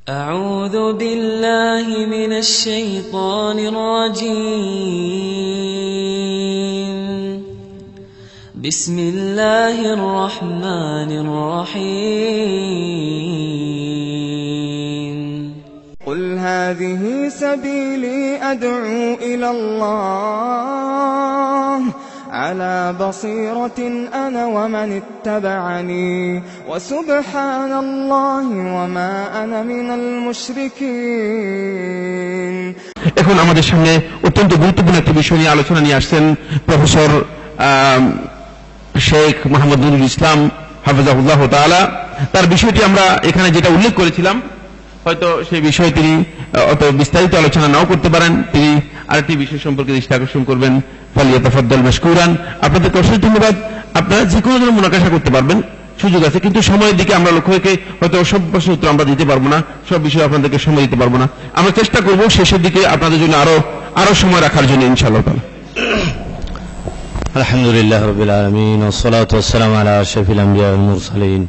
أعوذ بالله من الشيطان الرجيم بسم الله الرحمن الرحيم قل هذه سبيلي أدعو إلى الله على بصيرة أنا ومن اتبعني وسبحان الله وما أنا من المشركين। এখন আমাদের সামনে অত্যন্ত গুরুত্বপূর্ণ একটি বিষয় নিয়ে আলোচনা নিয়ে আসছেন প্রফেসর শেখ মোহাম্মদ নুরুল ইসলাম হাফিজাহুল্লাহ তাআলা। তার বিষয়টি আমরা এখানে যেটা উল্লেখ করেছিলাম, হয়তো সেই বিষয়ে তিনি অত বিস্তারিত আলোচনা নাও করতে পারেন, তিনি আরেকটি বিষয় সম্পর্কে দৃষ্টি আকর্ষণ করবেন। ফালিয়াতাফাদ্দাল মাশকুরান। আপনাদেরকে অসংখ্য ধন্যবাদ। আপনারা যে কোনো ধরনের মুনাকাশা করতে পারবেন, সুযোগ আছে, কিন্তু সময়ের দিকে আমরা লক্ষ্য রেখে হয়তো সব প্রশ্নের উত্তর আমরা দিতে পারবো না, সব বিষয়ে আপনাদেরকে সময় দিতে পারবো না। আমরা চেষ্টা করব শেষের দিকে আপনাদের জন্য আরো সময় রাখার জন্য ইনশাআল্লাহ তাআলা। আলহামদুলিল্লাহ রাব্বিল আলামিন ওয়া সলাতু ওয়া সালামু আলা আশরাফিল আমবিয়া ওয়াল মুরসালিন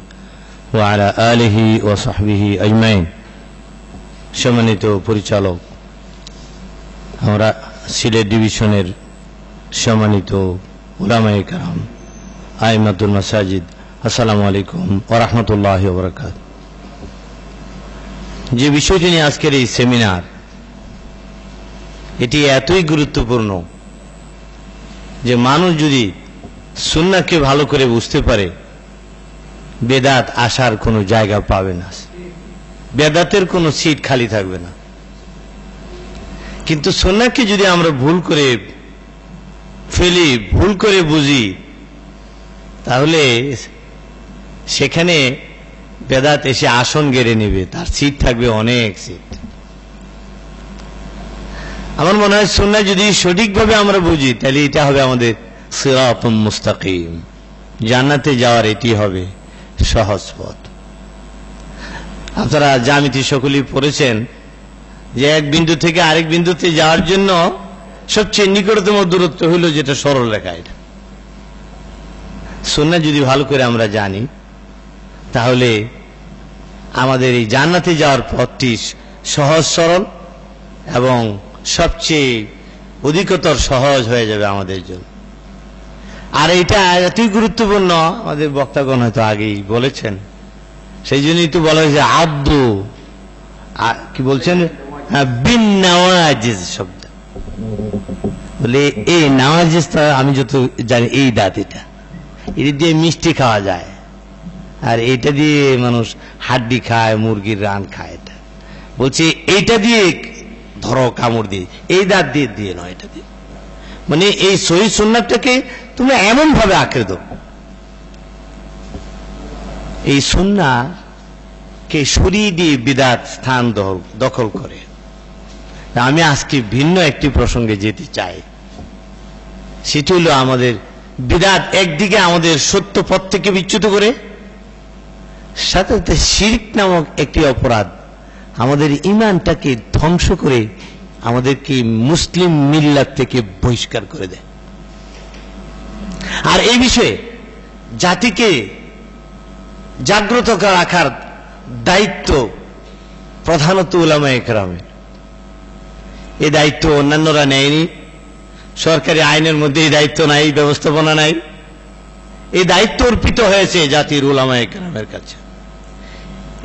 ওয়া আলা আলিহি ওয়া সাহবিহি আজমাইন। সম্মানিত পরিচালক, আমরা সিলেট ডিভিশনের সম্মানিত উলামায়ে কেরাম, আইমাতুল মাসাজিদ, আসসালামু আলাইকুম ওয়া রাহমাতুল্লাহি ওয়া বারাকাতুহু। যে বিষয়টি নিয়ে আজকের এই সেমিনার, এটি এতই গুরুত্বপূর্ণ যে মানুষ যদি সুন্নাহকে ভালো করে বুঝতে পারে, বেদাত আসার কোনো জায়গা পাবে না, বেদাতের কোনো সিট খালি থাকবে না। কিন্তু সুন্নাহকে যদি আমরা ভুল করে ফেলি, ভুল করে বুঝি, তাহলে সেখানে বেদাত এসে আসন গেড়ে নেবে, তার সিট থাকবে অনেক সিট। আমার মনে হয় সুন্নাহ যদি সঠিকভাবে আমরা বুঝি, তাহলে এটা হবে আমাদের সিরাতুম মুস্তাকিম, জান্নাতে যাওয়ার এটি হবে সহজ পথ। আপনারা জ্যামিতি সকলেই পড়েছেন যে এক বিন্দু থেকে আরেক বিন্দুতে যাওয়ার জন্য সবচেয়ে নিকটতম দূরত্ব হইল যেটা সরল রেখা। এটা সুন্নাহ যদি ভালো করে আমরা জানি, তাহলে আমাদের এই জান্নাতে যাওয়ার পথটি সহজ সরল এবং সবচেয়ে অধিকতর সহজ হয়ে যাবে আমাদের জন্য। আর এটা এতই গুরুত্বপূর্ণ, আমাদের বক্তাগণ হয়তো আগেই বলেছেন, সেই জন্যই তো বলা হয়েছে আব্দু, কি বলছেন, বিন নাওয়াজিজ শব্দ বলে। এই নাওয়াজিজটা আমি যত জানি এই দাঁত, এটা দিয়ে মিষ্টি খাওয়া যায়, আর এইটা দিয়ে মানুষ হাড্ডি খায়, মুরগির রান খায়। এটা বলছে এইটা দিয়ে ধরো কামড় দিয়ে, এই দাঁত দিয়ে দিয়ে নয়, এটা দিয়ে। মানে এই সহিহ সুন্নাহটাকে তুমি এমন ভাবে আঁকড়ে দাও, এই সুন্নাহকে সরিয়ে দিয়ে বিদআত স্থান দখল করে। আমি আজকে ভিন্ন একটি প্রসঙ্গে যেতে চাই, সেটি হলো আমাদের বিদআত একদিকে আমাদের সত্য পথ থেকে বিচ্যুত করে, সাথে সাথে শিরক নামক একটি অপরাধ আমাদের ঈমানটাকে ধ্বংস করে আমাদেরকে মুসলিম মিল্লাত থেকে বহিষ্কার করে দেয়। আর এই বিষয়ে জাতিকে জাগ্রত রাখার দায়িত্ব প্রধানত উলামায়ে কেরামের। এই দায়িত্ব অন্যান্যরা নেয়নি, সরকারি আইনের মধ্যে এই দায়িত্ব নাই, ব্যবস্থাপনা নাই। এই দায়িত্ব অর্পিত হয়েছে জাতির উলামায়ে কেরামের কাছে,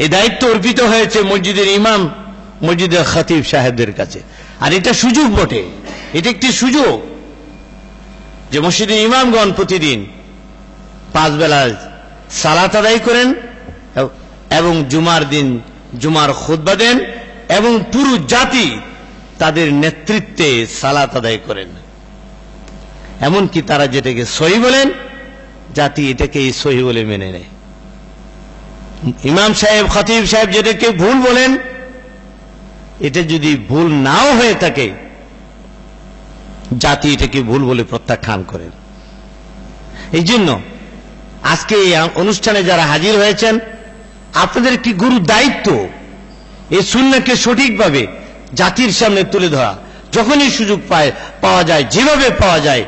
এই দায়িত্ব অর্পিত হয়েছে মসজিদের ইমাম, মসজিদের খতিব সাহেবদের কাছে। আর এটা সুযোগ বটে, এটা একটি সুযোগ যে মসজিদের ইমামগণ প্রতিদিন 5 বেলা সালাত আদায় করেন এবং জুমার দিন জুমার খুতবা দেন এবং পুরো জাতি তাদের নেতৃত্বে সালাত আদায় করেন। এমনকি তারা যেটাকে সহিহ বলেন, জাতি এটাকে সহিহ বলে মেনে নেয়। ইমাম সাহেব, খতিব সাহেব যেটাকে ভুল বলেন, এটা যদি ভুল নাও হয়ে থাকে, জাতি এটাকে ভুল বলে প্রত্যাখ্যান করেন। এই জন্য আজকে এই অনুষ্ঠানে যারা হাজির হয়েছেন, আপনাদের একটি গুরু দায়িত্ব এই সুন্নাহকে সঠিকভাবে জাতির সামনে তুলে ধরা। যখনই সুযোগ পাওয়া যায়, যেভাবে পাওয়া যায়,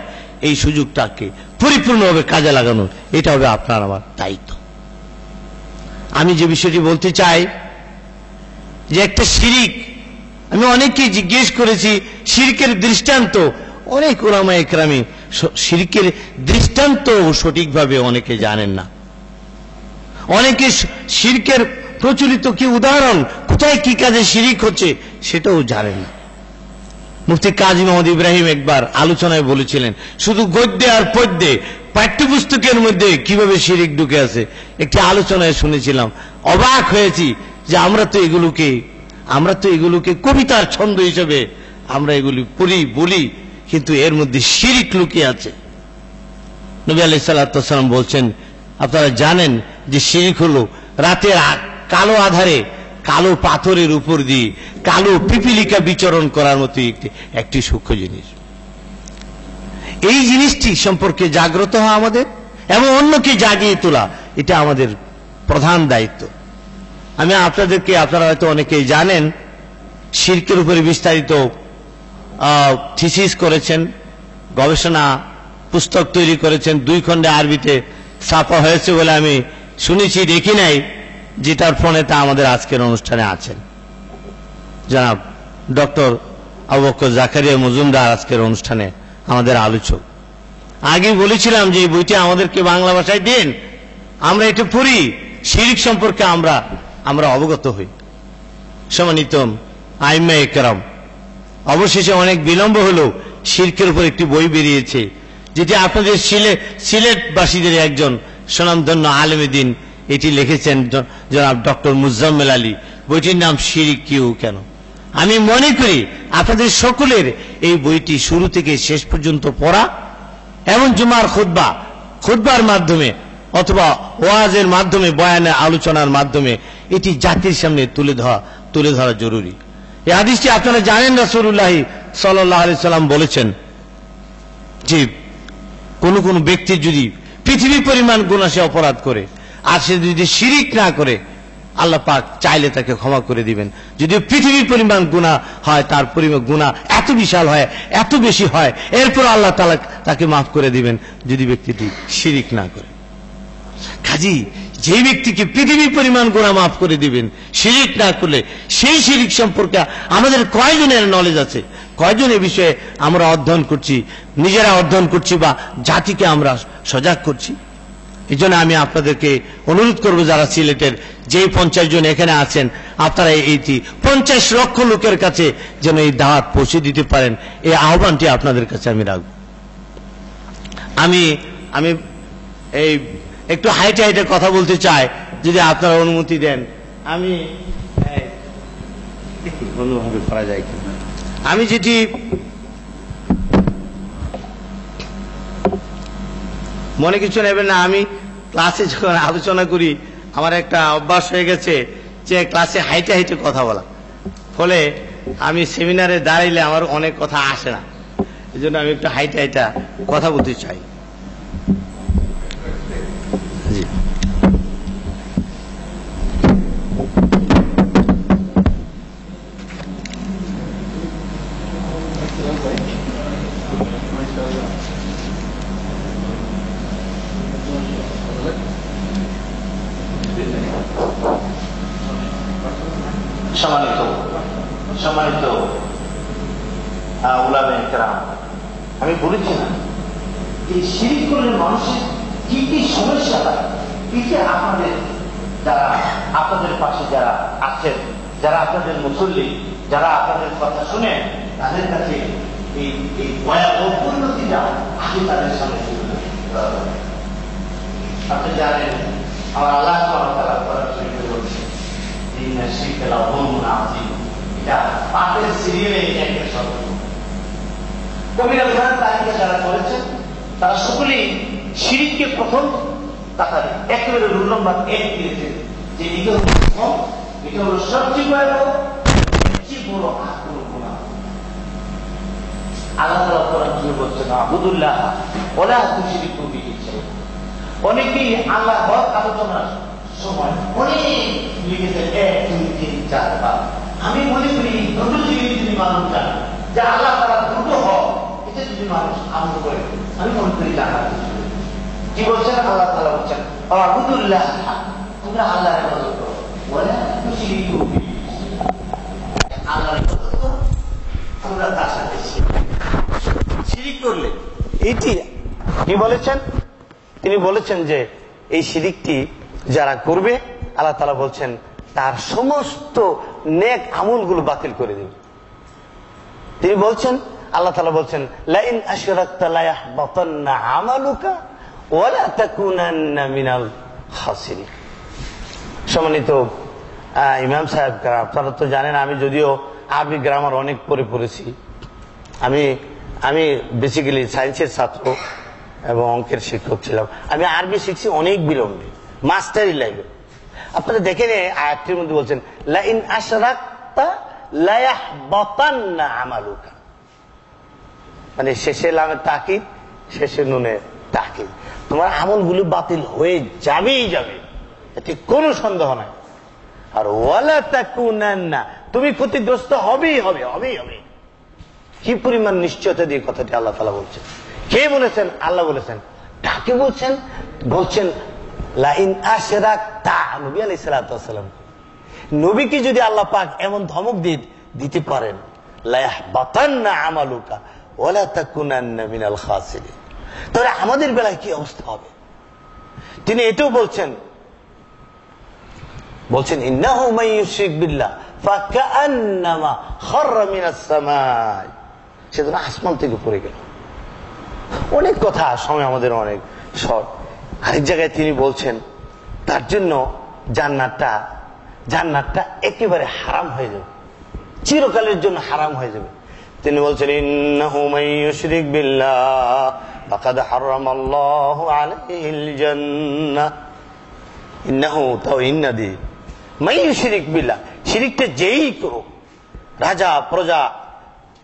এই সুযোগটাকে পরিপূর্ণভাবে কাজে লাগানো, এটা হবে আপনার আমার দায়িত্ব। আমি যে বিষয়টি বলতে চাই, যে একটা শিরিক, আমি অনেককে জিজ্ঞেস করেছি শিরকের দৃষ্টান্ত, অনেক উলামায়ে কেরাম শিরকের দৃষ্টান্ত সঠিকভাবে অনেকে জানেন না। অনেকে শিরকের প্রচলিত কি উদাহরণ, কোথায় কি কাজে শিরিক হচ্ছে সেটাও জানেন না। মুফতি কাজী মোহাম্মদ ইব্রাহিম একবার আলোচনায় বলেছিলেন, শুধু গদ্যে আর পদ্যে পাঠ্যপুস্তকের মধ্যে কিভাবে শিরিক ঢুকে আছে একটি আলোচনায় শুনেছিলাম। অবাক হয়েছি যে আমরা তো এগুলোকে কবিতার ছন্দ হিসেবে আমরা এগুলি পড়ি বলি, কিন্তু এর মধ্যে শিরিক লুকিয়ে আছে। নবী আলাইহিস সালাতু ওয়াস সালাম বলছেন, আপনারা জানেন যে শিরিক হলো রাতের কালো আধারে কালো পাথরের উপর দিয়ে কালো পিপিলিকা বিচরণ করার মতো একটি সূক্ষ্ম জিনিস। এই জিনিসটি সম্পর্কে জাগ্রত হওয়া আমাদের এবং অন্যকে জাগিয়ে তোলা, এটা আমাদের প্রধান দায়িত্ব। আমি আপনারা হয়তো অনেকেই জানেন, শিরকের উপরে বিস্তারিত থিসিস করেছেন, গবেষণা পুস্তক তৈরি করেছেন, 2 খণ্ডে আরবিতে ছাপা হয়েছে বলে আমি শুনেছি, দেখি নাই, যেটার প্রণেতা আমাদের আজকের অনুষ্ঠানে আছেন জনাব ডক্টর আবু বকর জাকারিয়া মজুমদার, আজকের অনুষ্ঠানে আমাদের আলোচক। আগে বলেছিলাম যে এই বইটি আমাদেরকে বাংলা ভাষায় দিন, আমরা এটা পড়ি, শিরক সম্পর্কে আমরা অবগত হই। সম্মানিত আইম্মায়ে কেরাম, অবশেষে অনেক বিলম্ব হলো শিরকের উপর একটি বই বেরিয়েছে, যেটি আপনাদের সিলেটবাসীদের একজন স্বনামধন্য আলেমে দ্বীন এটি লিখেছেন জনাব ডক্টর মুজাম্মেল আলী। বইটির নাম শিরিক কি ও কেন। আমি মনে করি আপনাদের সকলের এই বইটি শুরু থেকে শেষ পর্যন্ত পড়া এবং জুমার খুতবার মাধ্যমে অথবা ওয়াজের মাধ্যমে, বয়ানের আলোচনার মাধ্যমে এটি জাতির সামনে তুলে ধরা জরুরি। এই হাদিসটি আপনারা জানেন, রাসূলুল্লাহ সাল্লাল্লাহু আলাইহি সাল্লাম বলেছেন যে কোন ব্যক্তি যদি পৃথিবী পরিমাণ গুনাহ সে অপরাধ করে আর সে যদি শিরিক না করে, আল্লাহ পাক চাইলে তাকে ক্ষমা করে দিবেন। যদি পৃথিবীর পরিমাণ গুনাহ হয়, তার পরিমাণ গুনাহ এত বিশাল হয়, এত বেশি হয়, এরপর আল্লাহ তাআলা তাকে মাফ করে দিবেন যদি ব্যক্তিটি শিরিক না করে। কাজী যে ব্যক্তিকে পৃথিবীর পরিমাণ গুনাহ মাফ করে দিবেন শিরিক না করলে, সেই শিরিক সম্পর্কে আমাদের কয়জনের নলেজ আছে, কয়জন এই বিষয়ে আমরা অধ্যয়ন করছি, নিজেরা অধ্যয়ন করছি বা জাতিকে আমরা সজাগ করছি? এই জন্য আমি আপনাদেরকে অনুরোধ করব, যারা সিলেটের যে 50 জন এখানে আছেন, আপনারা এইটি 50 লক্ষ লোকের কাছে যেন এই দাওয়াত পৌঁছে দিতে পারেন, এই আহ্বানটি আপনাদের কাছে আমি রাখব। আমি এই একটু হাইটে কথা বলতে চাই, যদি আপনারা অনুমতি দেন। আমি অন্যভাবে করা যায় কিনা, আমি যেটি মনে কিছু নেবেন না, আমি ক্লাসে যখন আলোচনা করি আমার একটা অভ্যাস হয়ে গেছে যে ক্লাসে হাইটে কথা বলা, ফলে আমি সেমিনারে দাঁড়াইলে আমার অনেক কথা আসে না, এই জন্য আমি একটু হাইটে কথা বলতে চাই। জি, সম্মানিত উলামায়ে কেরাম, আমি বলেছি না এই শিরিক করলে মানুষের কি কি সমস্যা হয়, এই যে আপনাদের পাশে যারা আছেন, যারা আপনাদের মুসল্লি, যারা আপনাদের কথা শুনে, তাদের কাছে এই ভয়াবহ পরিণতিটা আগে তাদের সামনে আপনি জানেন, আমার আল্লাহ সুবহানাহু ওয়া তাআলা কোরআন শরীফে বলছেন, ইন্না শিরকা লাযুলমুন আযীম। এটা পাপের সিরিয়ালে একটা শব্দ। কবিরা কোরআন তারিখে যারা করেছেন তারা সকলেই শিরিককে প্রথম কাতারে একেবারে রুল নম্বর 1 দিয়েছেন, যে এটা হলো সবচেয়ে ভয়াবহ, সবচেয়ে বড় গুনাহ। আল্লাহ তাআলা কোরআন শরীফে বলছেন, আবুদুল্লাহ ওয়া লা তুশরিকু বিহি শাইআ। অনেকেই আল্লাহ হক আলোচনার সময় অনেক লিখেছেন 1 2 3 4 5। আমি মনে করি দুটো জিনিস যদি মানুষ জানে যে আল্লাহ তাআলা দুটো হক, এটা যদি মানুষ আমল করে, আমি মনে করি জানা কি বলছেন আল্লাহ তাআলা বলছেন, আবুদুল্লাহ, তোমরা আল্লাহর ইবাদত করো, ওয়া লা তুশরিকু বিহি। এটি কি বলেছেন? তিনি বলেছেন যে এই শিরিকটি যারা করবে আল্লাহ তাআলা বলছেন তার সমস্ত নেক আমলগুলো বাতিল করে দেবে। তিনি বলছেন, আল্লাহ তাআলা বলছেন, লাইন আশরাকতা লা ইয়াহবাতান্না আমালুকা ওয়া লা তাকুনান্না মিনাল খাসিরিন। সম্মানিত ইমাম সাহেব, আপনারা তো জানেন আমি যদিও আরবি গ্রামার অনেক পড়েছি, আমি বেসিক্যালি সায়েন্সের ছাত্র এবং অঙ্কের শিক্ষক ছিলাম। আমি আরবি শিখছি অনেক বিলম্বে, মাস্টারি লাইফে। আপনারা দেখেন আয়াতটির মধ্যে বলছেন লাইন আশরাকতা লা ইয়াহবাতান্না আমালুকা, মানে শেষে লামের তাকিদ, শেষে নুনের তাকিদ। তোমার আমলগুলো বাতিল হয়ে যাবেই যাবে, এতে কোনো সন্দেহ নাই। আর ওয়ালা তাকুনান্না, তুমি ক্ষতিগ্রস্ত হবেই হবে, হবেই হবে। কি পরিমাণ নিশ্চয়তা দিয়ে কথাটি আল্লাহ তাআলা বলছেন। কে বলেছেন? আল্লাহ বলেছেন। কাকে বলছেন? বলছেন লাইন আশরাকতা, নবী আলাইহিস সালাতু ওয়াস সালাম। নবীকে যদি আল্লাহ পাক এমন ধমক দিতে পারেন, লা ইয়াহবাতান্না আমালুকা ওয়া লা তাকুনান্না মিনাল খাসিরিন, তাহলে আমাদের বেলায় কি অবস্থা হবে? তিনি এটাও বলছেন ইন্নাহু মান ইউশরিক বিল্লাহ ফাকান্নামা খাররা মিনাস সামাই, সেদিন আসমান থেকে পড়ে গেল। অনেক কথা, সময় আমাদের অনেক শর্ট। আরেক জায়গায় তিনি বলছেন তার জন্য জান্নাতটা একেবারে হারাম হয়ে যাবে, চিরকালের জন্য হারাম হয়ে যাবে। তিনি বলছেন ইন্নাহু মান ইউশরিক বিল্লাহ ফাকাদ হারামাল্লাহু আলাইহিল জান্নাহ। ইন্নাহু, তাও ইন্না দি, মান ইউশরিক বিল্লাহ, শিরিকটা যেই করো, রাজা প্রজা,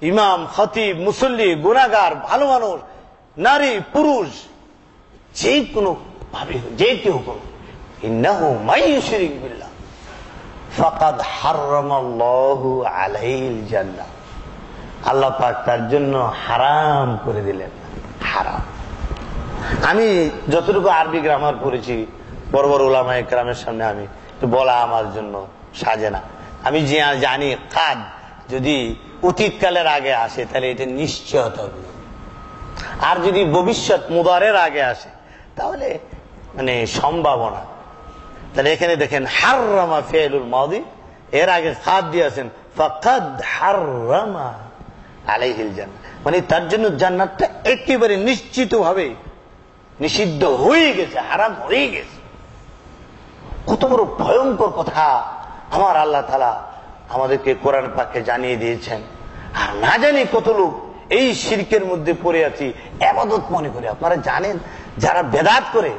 ইমাম খতিব মুসল্লি গুনাহগার ভালো মানুষ নারী পুরুষ, যে কোনো ভাবে যে কেউ করো, ইন্নাহু মান ইউশরিক বিল্লাহ ফাকাদ হারামাল্লাহু আলাইহিল জান্নাহ, আল্লাহ পাক তার জন্য হারাম করে দিলেন, হারাম। আমি যতটুকু আরবি গ্রামার পড়েছি বড় বড় উলামায়ে কেরামের সামনে আমি বলা আমার জন্য সাজে না। আমি যে জানি কাদ যদি অতীতকালের আগে আসে তাহলে এটা নিশ্চয়তা, আর যদি ভবিষ্যৎ মুদারের আগে আসে তাহলে মানে সম্ভাবনা। তাহলে এখানে দেখেন হাররামা ফি'লুল মাদি, এর আগে কাদ দিয়েছেন ফাকাদ হাররামা আলাইহিল জান্নাহ, মানে তার জন্য জান্নাতটা একেবারে নিশ্চিতভাবে নিষিদ্ধ হয়ে গেছে, হারাম হয়ে গেছে। কত বড় ভয়ঙ্কর কথা আমার আল্লাহ তাআলা আমাদেরকে কোরআন পাকে জানিয়ে দিয়েছেন। আর না জানি কত লোক এই শিরকের মধ্যে পড়ে আছি, ইবাদত মনে করে। আপনারা জানেন যারা বেদাত করে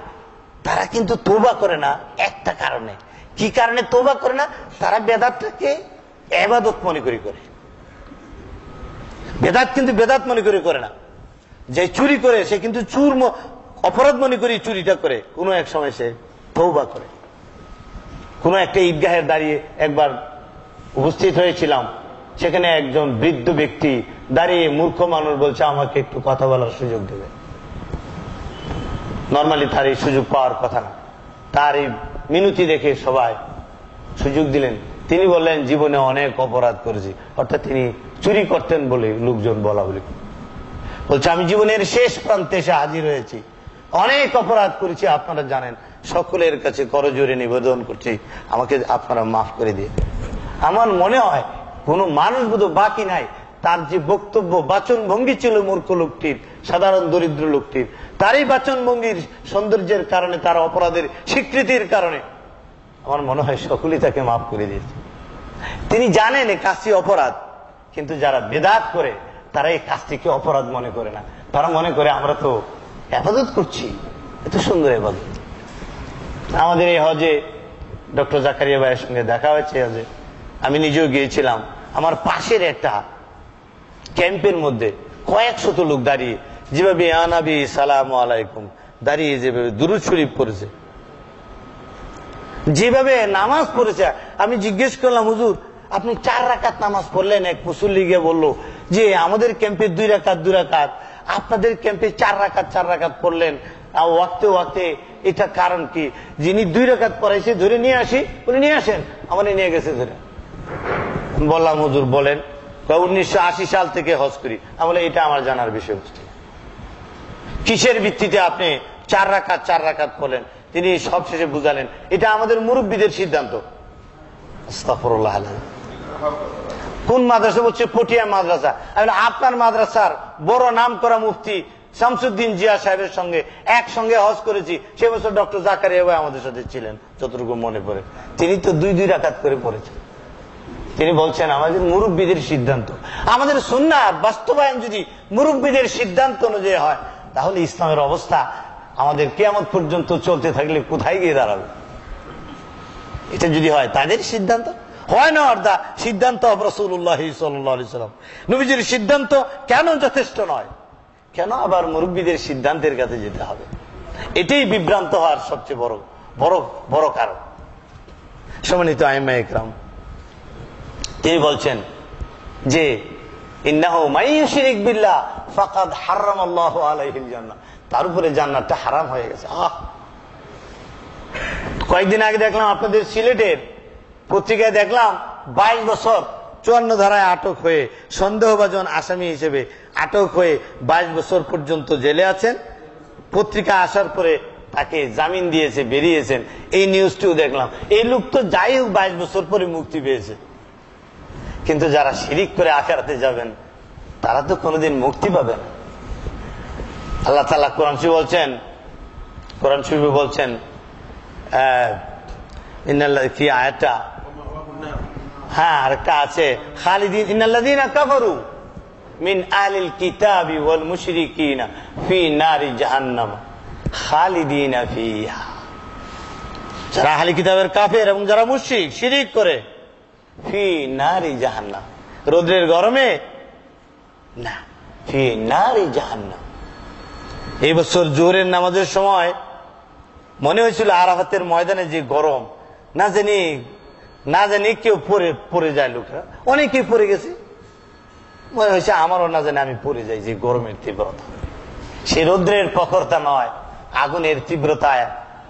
তারা কিন্তু তওবা করে না একটা কারণে। কি কারণে তওবা করে না? তারা বেদাতটাকে ইবাদত মনে করে। বেদাত কিন্তু বেদাত মনে করে না। যে চুরি করে সে কিন্তু অপরাধ মনে করে চুরিটা করে, কোন এক সময় সে তওবা করে। কোন একটা ঈদগাহে দাঁড়িয়ে একবার উপস্থিত হয়েছিলাম, সেখানে একজন বৃদ্ধ ব্যক্তি দাঁড়িয়ে মূর্খ মানুষ বলছে আমাকে একটু কথা বলার সুযোগ দেবে। নর্মালি তার এই সুযোগ পাওয়ার কথা না, তার এই মিনতি দেখে সবাই সুযোগ দিলেন। তিনি বললেন জীবনে অনেক অপরাধ করেছি, অর্থাৎ তিনি চুরি করতেন বলে লোকজন বলা বলি বলছে আমি জীবনের শেষ প্রান্তে এসে হাজির হয়েছি, অনেক অপরাধ করেছি, আপনারা জানেন, সকলের কাছে করজোরে নিবেদন করছি আমাকে আপনারা মাফ করে দিয়ে। আমার মনে হয় কোন মানুষ বোধ বাকি নাই, তার যে বক্তব্য বাচন ভঙ্গি ছিল মূর্খ লোকটির, সাধারণ দরিদ্র লোকটির, তারই বাচন ভঙ্গির সৌন্দর্যের কারণে, তার অপরাধের স্বীকৃতির কারণে আমার মনে হয় সকলেই তাকে মাফ করে দিয়েছে। তিনি জানেন এই কাজটি অপরাধ, কিন্তু যারা বেদাত করে তারা এই কাজটিকে অপরাধ মনে করে না। তারা মনে করে আমরা তো ইবাদত করছি, এত সুন্দর ইবাদত। আমাদের এই হজে ডক্টর জাকারিয়া ভাইয়ের সঙ্গে দেখা হয়েছে, হজে আমি নিজেও গিয়েছিলাম। আমার পাশের একটা ক্যাম্পের মধ্যে কয়েক শত লোক দাঁড়িয়ে যেভাবে আনাবি সালাম আলাইকুম দাঁড়িয়ে যেভাবে দুরূদ শরীফ পড়েছে, যেভাবে নামাজ পড়েছে। আমি জিজ্ঞেস করলাম হুজুর আপনি 4 রাকাত নামাজ পড়লেন, এক মুসল্লি গিয়ে বললো যে আমাদের ক্যাম্পে 2 রাকাত, আপনাদের ক্যাম্পে 4 রাকাত পড়লেন ওয়াক্তে ওয়াক্তে, এটা কারণ কি? যিনি 2 রাকাত পড়াইছে ধরে নিয়ে আসি, উনি নিয়ে আসেন, আমাদের নিয়ে গেছে ধরে। বললাম হুজুর বলেন, 1980 সাল থেকে হজ করি। আমি বলে এটা আমার জানার বিষয়বস্তু। কিসের ভিত্তিতে আপনি 4 রাকাত পড়লেন? তিনি সবশেষে বুঝালেন এটা আমাদের মুরব্বীদের সিদ্ধান্ত। আস্তাগফিরুল্লাহ। কোন মাদ্রাসা? বলছে পটিয়া মাদ্রাসা। আপনার মাদ্রাসার বড় নাম করা মুফতি শামসুদ্দিন জিয়া সাহেবের সঙ্গে একসঙ্গে হজ করেছি, সে বছর ডক্টর জাকারিয়া ভাই আমাদের সাথে ছিলেন, যতটুকু মনে পড়ে। তিনি তো 2 রাকাত করে পড়েছেন। তিনি বলছেন আমাদের মুরব্বীদের সিদ্ধান্ত। আমাদের সুন্নাহ বাস্তবায়ন যদি মুরব্বীদের সিদ্ধান্ত অনুযায়ী হয়, তাহলে ইসলামের অবস্থা আমাদের কিয়ামত পর্যন্ত চলতে থাকলে কোথায় গিয়ে দাঁড়াবে? এটা যদি হয় তাদের সিদ্ধান্ত, হয় না অর্ধা সিদ্ধান্ত অব রাসূলুল্লাহ সাল্লাল্লাহু আলাইহি ওয়াসাল্লাম, নবীজির সিদ্ধান্ত কেন যথেষ্ট নয়? কেন আবার মুরব্বীদের সিদ্ধান্তের কাছে যেতে হবে? এটাই বিভ্রান্ত হওয়ার সবচেয়ে বড় কারণ। সম্মানিত আইম্মায়ে ইকরাম, তিনি বলছেন যে ইন্নাহু মান ইউশরিক বিল্লাহ ফাকাদ হারামাল্লাহু আলাইহিল জান্নাহ, তার উপরে জান্নাতটা হারাম হয়ে গেছে। কয়েকদিন আগে দেখলাম আপনাদের সিলেটের পত্রিকায় দেখলাম 22 বছর 54 ধারায় আটক হয়ে সন্দেহভাজন আসামি হিসেবে আটক হয়ে 22 বছর পর্যন্ত জেলে আছেন। পত্রিকা আসার পরে তাকে জামিন দিয়েছে, বেরিয়েছেন, এই নিউজটিও দেখলাম। এই লোক তো যাই হোক 22 বছর পরে মুক্তি পেয়েছে, কিন্তু যারা শিরিক করে আখিরাতে যাবেন তারা তো কোনোদিন মুক্তি পাবেন। আল্লাহ তাআলা কোরআন শরীফে বলছেন কি আয়াতটা? হ্যাঁ, আরেকটা আছে, খালিদিন ইন্নাল্লাযীনা কাফারু মিন আহলিল কিতাবি ওয়াল মুশরিকিনা ফি নারি জাহান্নাম খালিদিনা ফিহা। যারা আহলি কিতাবের কাফের এবং যারা মুশরিক শিরিক করে, ফি নারি জাহান্নাম, রোদ্রের গরমে না, ফি নারি জাহান্নাম। এই বছর জোহরের নামাজের সময় মনে হয়েছিল আরাফাতের ময়দানে যে গরম, না জানি কেউ পড়ে যায়, লোকরা অনেকেই পড়ে গেছে, মনে হয়েছে আমারও না জানি আমি পড়ে যাই। যে গরমের তীব্রতা, সে রৌদ্রের প্রখরতা নয়, আগুনের তীব্রতায়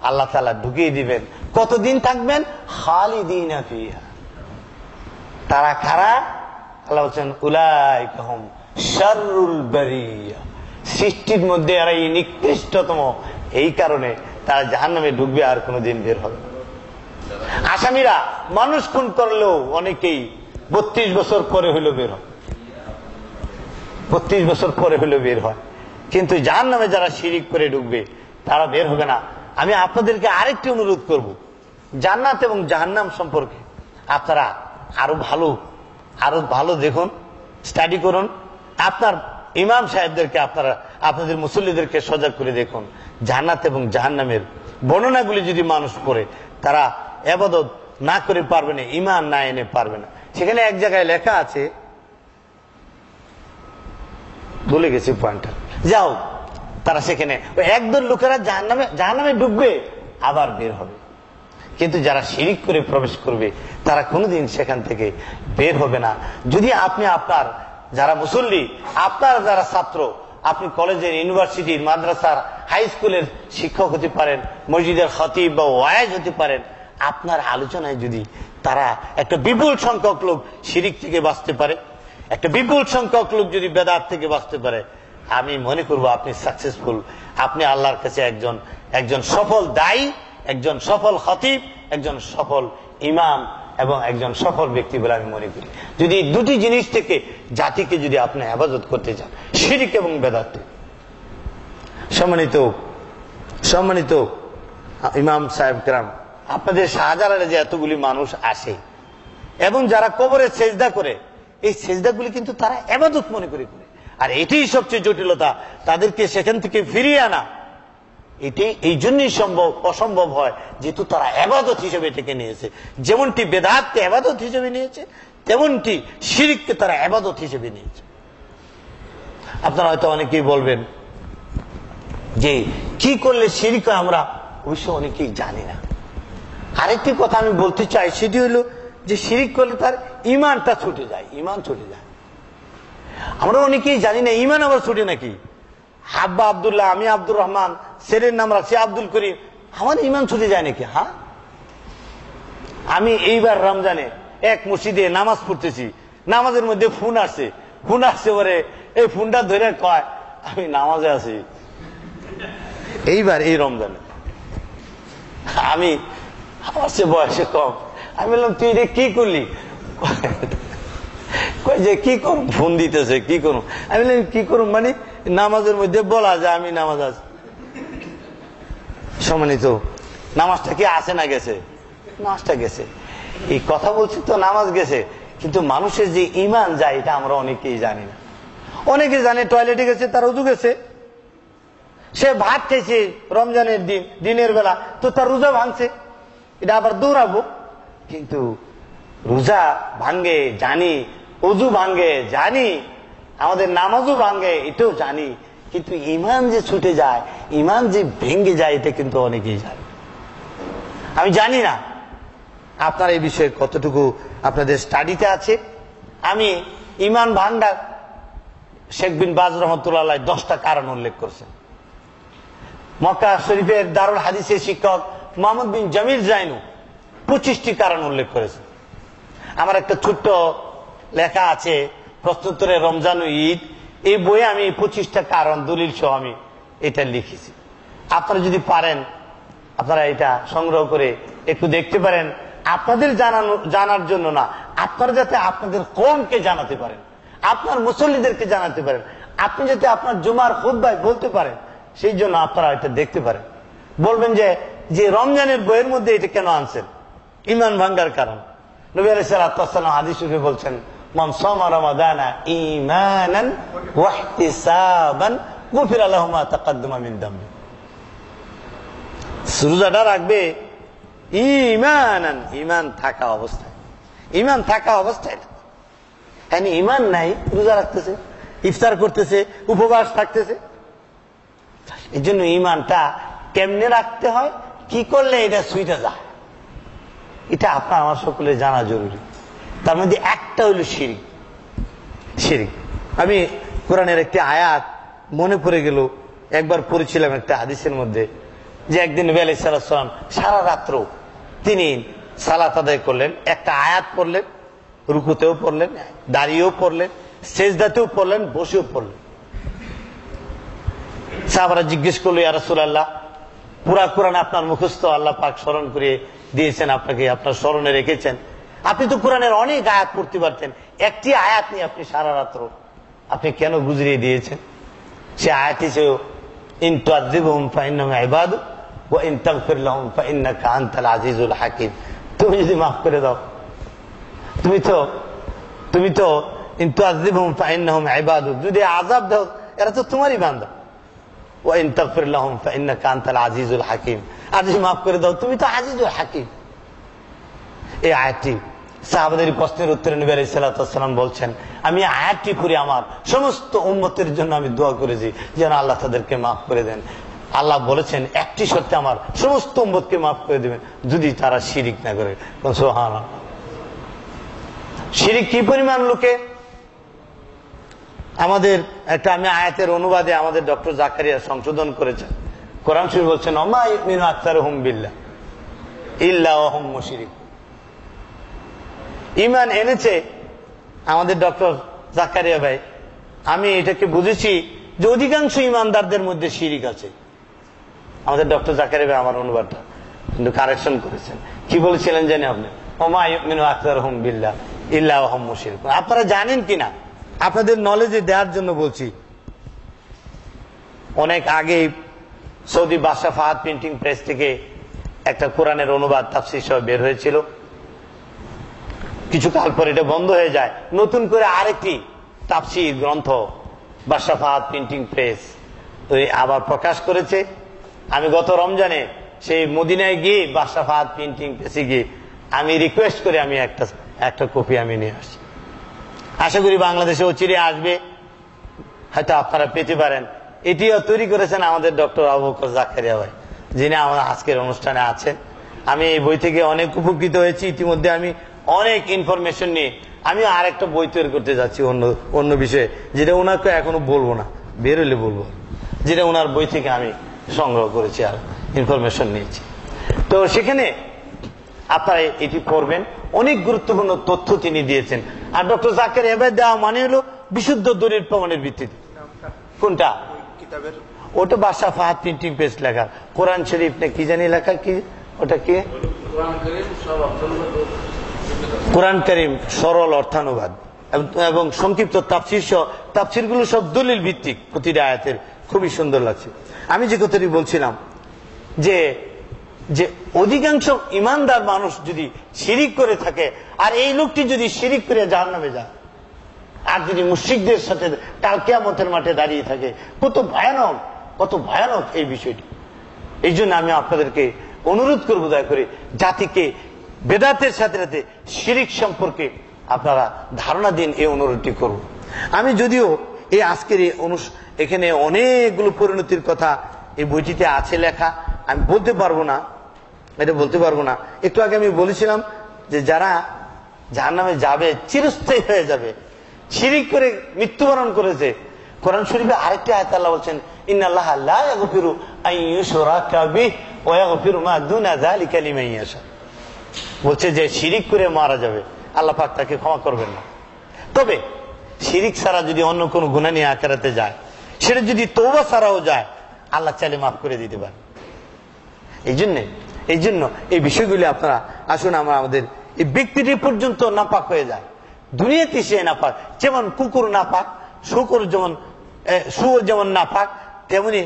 আল্লাহ তাআলা ঢুকিয়ে দিবেন। কতদিন থাকবেন? খালিদিনা ফিহা। তারা কারা? আল্লাহ বলছেন উলাইকা হুম শাররুল বারিয়া, সৃষ্টির মধ্যে এরা নিকৃষ্টতম, এই কারণে তারা জাহান্নামে ঢুকবে, আর কোনোদিন বের হবে না। আসামিরা মানুষ খুন করলেও অনেকেই 32 বছর পরে হইলো বের হয়, 32 বছর পরে হইলো বের হয়, কিন্তু জাহান্নামে যারা শিরিক করে ঢুকবে তারা বের হবে না। আমি আপনাদেরকে আরেকটি অনুরোধ করব, জান্নাত এবং জাহান্নাম সম্পর্কে আপনারা আরো ভালো দেখুন, স্টাডি করুন। আপনার ইমাম সাহেবদেরকে আপনাদের মুসল্লিদেরকে সজাগ করে দেখুন। জান্নাত এবং জাহান্নামের বর্ণনাগুলি যদি মানুষ পড়ে, তারা ইবাদত না করে পারবে না, ঈমান না এনে পারবে না। সেখানে এক জায়গায় লেখা আছে, ভুলে গেছি পয়েন্টটা, যাও, তারা সেখানে একদল লোকেরা জাহান্নামে ডুববে আবার বের হবে, কিন্তু যারা শিরিক করে প্রবেশ করবে তারা কোনোদিন সেখান থেকে বের হবে না। যদি আপনি আপনার যারা মুসল্লি, আপনার যারা ছাত্র, আপনি কলেজের, ইউনিভার্সিটির, মাদ্রাসার, হাই স্কুলের শিক্ষক হতে পারেন, মসজিদের খতিব বা ওয়াইজ হতে পারেন, আপনার আলোচনায় যদি তারা একটা বিপুল সংখ্যক লোক শিরিক থেকে বাঁচতে পারে, একটা বিপুল সংখ্যক লোক যদি বেদাত থেকে বাঁচতে পারে, আমি মনে করব আপনি সাকসেসফুল। আপনি আল্লাহর কাছে একজন সফল দায়ী, একজন সফল খতিব, একজন সফল ইমাম এবং একজন সফল ব্যক্তি বলে আমি মনে করি। যদি দুটি জিনিস থেকে জাতিকে যদি আপনি হেফাজত করতে চান, শিরিক এবং বেদাত। সম্মানিত ইমাম সাহেব কেরাম, আপনাদের শাহজালালে যে এতগুলি মানুষ আসে এবং যারা কবরে সেজদা করে, এই সেজদাগুলি কিন্তু তারা ইবাদত মনে করে, আর এটাই সবচেয়ে জটিলতা, তাদেরকে সেখান থেকে ফিরিয়ে আনা। এটাই এই জন্যই অসম্ভব হয়, যেহেতু তারা ইবাদত হিসেবে এটাকে নিয়েছে। যেমনটি বেদাতকে ইবাদত হিসেবে নিয়েছে, তেমনটি শিরককে তারা ইবাদত হিসেবে নিয়েছে। আপনারা হয়তো অনেকেই বলবেন যে কি করলে শিরক হয়, আমরা অবশ্য অনেকেই জানি না। আরেকটি কথা আমি বলতে চাই, সেটি হলো যে শিরক করলে তার ঈমানটা ছুটে যায়, ঈমান ছুটে যায়। আমরা অনেকেই জানি না ঈমান আবার ছুটে নাকি। আব্বা আব্দুল্লাহ, আমি আব্দুর রহমান, ছেলের নাম রাখছি আব্দুল করিম, আমার ঈমান ছুটে যায় নাকি? হ্যাঁ, আমি এইবার রমজানে এক মসজিদে নামাজ পড়তেছি, নামাজের মধ্যে ফোন আসছে পরে এই ফোনটা ধরে কয় আমি নামাজে আছি। এইবার এই রমজানে আমি, আমার সে বয়সে কম, আমি বললাম তুই রে কি করলি? যে কি করুন, ফোন দিতেছে, কি করুন? আমি বললাম কি করুন মানে নামাজের মধ্যে বলা যায় আমি নামাজ আছি। সম্মানিত, নামাজটা কি আছে না গেছে? নামাজটা গেছে। এই কথা বলছি তো নামাজ গেছে, কিন্তু মানুষের যে ইমান যায় এটা আমরা অনেকেই জানি না। অনেকে জানে টয়লেটে গেছে, তার ওযু গেছে, সে ভাত খেয়েছে রমজানের দিন, দিনের বেলা, তো তার রোজা ভাঙছে, এটা আবার দৌড়াবো। কিন্তু রোজা ভাঙ্গে জানি, ওযু ভাঙ্গে জানি, আমাদের নামাজও ভাঙ্গে এটাও জানি, কিন্তু ইমান যে ছুটে যায়, ইমান যে ভেঙ্গে যায় এটা কিন্তু অনেকেই জানে। আমি জানি না আপনার এই বিষয়ে কতটুকু আপনাদের স্টাডিতে আছে। আমি ইমান ভাঙ্গার শেখ বিন বাজ রহমতুল্লাহ 10টা কারণ উল্লেখ করছেন। মক্কা শরীফের দারুল হাদিসের শিক্ষক মোহাম্মদ বিন জামিল জাইনু 25টি কারণ উল্লেখ করেছেন। আমার একটা ছোট্ট লেখা আছে প্রশ্নোত্তরে রমজান ও ঈদ, এই বইয়ে আমি 25টা কারণ দলিল সহ আমি এটা লিখেছি। আপনারা যদি পারেন আপনারা এটা সংগ্রহ করে একটু দেখতে পারেন, আপনাদের জানার জন্য না, আপনারা যাতে আপনাদের কওমকে জানাতে পারেন, আপনার মুসল্লিদেরকে জানাতে পারেন, আপনি যাতে আপনার জুমার খুতবায় বলতে পারেন, সেই জন্য আপনারা এটা দেখতে পারেন। বলবেন যে রমজানের বইয়ের মধ্যে এটা কেন আনছেন? ইমান ভাঙ্গার কারণ। নবী আলাইহিস সালাতু ওয়াস সালাম হাদিস শরীফে বলছেন, মান সামা রমাদানা ঈমানান ওয়া ইহতিসাবান গুফিরা লাহু মা তাকাদ্দামা মিন দামবি। রোজাটা রাখবে ঈমানান, ঈমান থাকা অবস্থায়, ঈমান থাকা অবস্থায়। মানে ঈমান নাই, রোজা রাখতেছে, ইফতার করতেছে, উপবাস থাকতেছে। এই জন্য ঈমানটা কেমনে রাখতে হয়, কি করলে এটা ছুঁইটা যায়, এটা আপনার আমার সকলে জানা জরুরি। তার মধ্যে একটা হইল শিরক। শিরক আমি কোরআনের একটি আয়াত মনে পড়ে গেল, একবার পড়েছিলাম একটা হাদিসের মধ্যে, যে একদিন নবী আলাইহিস সালাম সারা রাত্র তিনি সালাত আদায় করলেন, একটা আয়াত পড়লেন, রুকুতেও পড়লেন, দাঁড়িয়েও পড়লেন, সেজদাতেও পড়লেন, বসেও পড়লেন। সাহাবারা জিজ্ঞেস করলো, ইয়া রাসূলুল্লাহ, পুরা কোরআন আপনার মুখস্থ, আল্লাহ পাক স্মরণ করে দিয়েছেন, আপনাকে আপনার স্মরণে রেখেছেন, আপনি তো কোরআনের অনেক আয়াত পড়তে পারতেন, একটি আয়াত নিয়ে আপনি সারা রাত্র আপনি কেন গুজরিয়ে দিয়েছেন? সে আয়াত ছিল, ইন তুআযিবহুম ফাইন্নাহুম ইবাদুক ওয়া ইন তাগফির লাহুম ফাইন্নাকা আনতাল আজিজুল হাকিম। তুমি যদি মাফ করে দাও, তুমি তো ইন তুআযিবহুম ফাইন্নাহুম ইবাদুক, যদি আযাব দাও এরা তো তোমারই বান্দা, ওয়া ইন তাগফির লাহুম ফাইন্নাকা আনতাল আজিজুল হাকিম, আর যদি মাফ করে দাও তুমি তো আজিজুল হাকিম। এই আয়াতটি সাহাবাদের প্রশ্নের উত্তরে নবী আলাইহিস সালাতু ওয়াস সালাম বলছেন, আমি আয়াতটি পড়ে আমার সমস্ত উম্মতের জন্য আমি দোয়া করেছি যেন আল্লাহ তাদেরকে মাফ করে দেন। আল্লাহ বলেছেন একটি শর্তে আমার সমস্ত উম্মতকে মাফ করে দেবেন, যদি তারা শিরিক না করে। সুবহানাল্লাহ। শিরিক কি পরিমাণ লোকে, আমাদের একটা আমি আয়াতের অনুবাদে আমাদের ডক্টর জাকারিয়া সংশোধন করেছেন। কোরআন শরীফ বলছেন, ওমা ইউমিনু আকসারুহুম বিল্লাহ ইল্লা ওয়া হুম মুশরিক। ঈমান এনেছে আমাদের ডক্টর জাকারিয়া ভাই, আমি এটাকে বুঝেছি যে অধিকাংশ ঈমানদারদের মধ্যে শিরিক আছে। আমাদের ডক্টর জাকারিয়া ভাই আমার অনুবাদটা কিন্তু কারেকশন করেছেন। কি বলেছিলেন জানি আপনি? ওমা ইউমিনু আকসারুহুম বিল্লাহ ইল্লা ওয়া হুম মুশরিক। আপনারা জানেন কিনা, আপনাদের নলেজে দেওয়ার জন্য বলছি, অনেক আগে সৌদি বাদশা ফাহাদ প্রিন্টিং প্রেস থেকে একটা কোরআনের অনুবাদ তাফসীর সহ বের হয়েছিল। কিছুকাল পর এটা বন্ধ হয়ে যায়, নতুন করে আরেকটি তাফসীর গ্রন্থ বাদশা ফাহাদ প্রিন্টিং প্রেস আবার প্রকাশ করেছে। আমি গত রমজানে সেই মদিনায় গিয়ে বাদশা ফাহাদ প্রিন্টিং প্রেসে গিয়ে আমি রিকোয়েস্ট করে আমি একটা কপি আমি নিয়ে আসছি। আশা করি বাংলাদেশে অচিরে আসবে, হয়তো আপনারা পেতে পারেন। এটিও তৈরি করেছেন আমাদের ডক্টর আবু বকর জাকারিয়া ভাই, যিনি আমার আজকের অনুষ্ঠানে আছেন। আমি এই বই থেকে অনেক উপকৃত হয়েছি। ইতিমধ্যে আমি অনেক ইনফরমেশন নিয়ে আমি আর একটা বই তৈরি করতে যাচ্ছি অন্য বিষয়ে, যেটা ওনাকে এখনো বলবো না, বেরোলে বলবো, যেটা ওনার বই থেকে আমি সংগ্রহ করেছি আর ইনফরমেশন নিয়েছি। তো সেখানে আপনারা এটি পড়বেন, অনেক গুরুত্বপূর্ণ তথ্য তিনি দিয়েছেন। আর ডক্টর জাকারিয়া ভাই দেওয়া মানে হলো বিশুদ্ধ দলিল প্রমাণের ভিত্তিতে। কোনটা? ওটা বাদশা ফাহাদ প্রিন্টিং প্রেস লেখা, কোরআন শরীফ না কি জানি লেখা, কি ওটা কি কোরআন করিম সরল অর্থানুবাদ এবং সংক্ষিপ্ত তাফসীর সহ তাফসীরগুলো সব দলিল ভিত্তিক, প্রতিটা আয়াতের খুবই সুন্দর লাগছে। আমি যে কথাটি বলছিলাম যে যে অধিকাংশ ইমানদার মানুষ যদি শিরিক করে থাকে, আর এই লোকটি যদি শিরিক করে জাহান্নামে যায়, আর যদি মুশরিকদের সাথে কাল কিয়ামতের মাঠে দাঁড়িয়ে থাকে, কত ভয়ানক এই বিষয়টি। এই জন্য আমি আপনাদেরকে অনুরোধ করব, দয়া করে জাতিকে বেদাতের সাথে সাথে শিরিক সম্পর্কে আপনারা ধারণা দিন, এই অনুরোধটি করব। আমি যদিও এই আজকের এখানে অনেকগুলো পরিণতির কথা এই বইটিতে আছে লেখা, আমি বলতে পারবো না, একটু আগে আমি বলেছিলাম যে যারা জাহান্নামে যাবে, চিরস্থায়ী হয়ে যাবে, শিরিক করে মৃত্যুবরণ করেছে। কোরআন শরীফে আরেকটি আয়াত আল্লাহ বলছেন, ইন্নাল্লাহা লা ইয়াগফিরু আন ইউশরাকা বিহি ওয়া ইয়াগফিরু মা দুনা যালিকা লিমান ইয়াশা। বলছে যে শিরিক করে মারা যাবে, আল্লাহ পাক তাকে ক্ষমা করবেন না। তবে শিরিক ছাড়া যদি অন্য কোনো গুনাহ নিয়ে আখিরাতে যায়, সেটা যদি তওবা ছাড়াও যায়, আল্লাহ চাইলে মাফ করে দিতে পারেন। এই জন্য এই বিষয়গুলি আপনারা আসুন, আমরা আমাদের এই ব্যক্তিটি পর্যন্ত নাপাক হয়ে যায়, দুনিয়াতে সে নাপাক। যেমন কুকুর নাপাক, শুকর যেমন নাপাক, তেমনি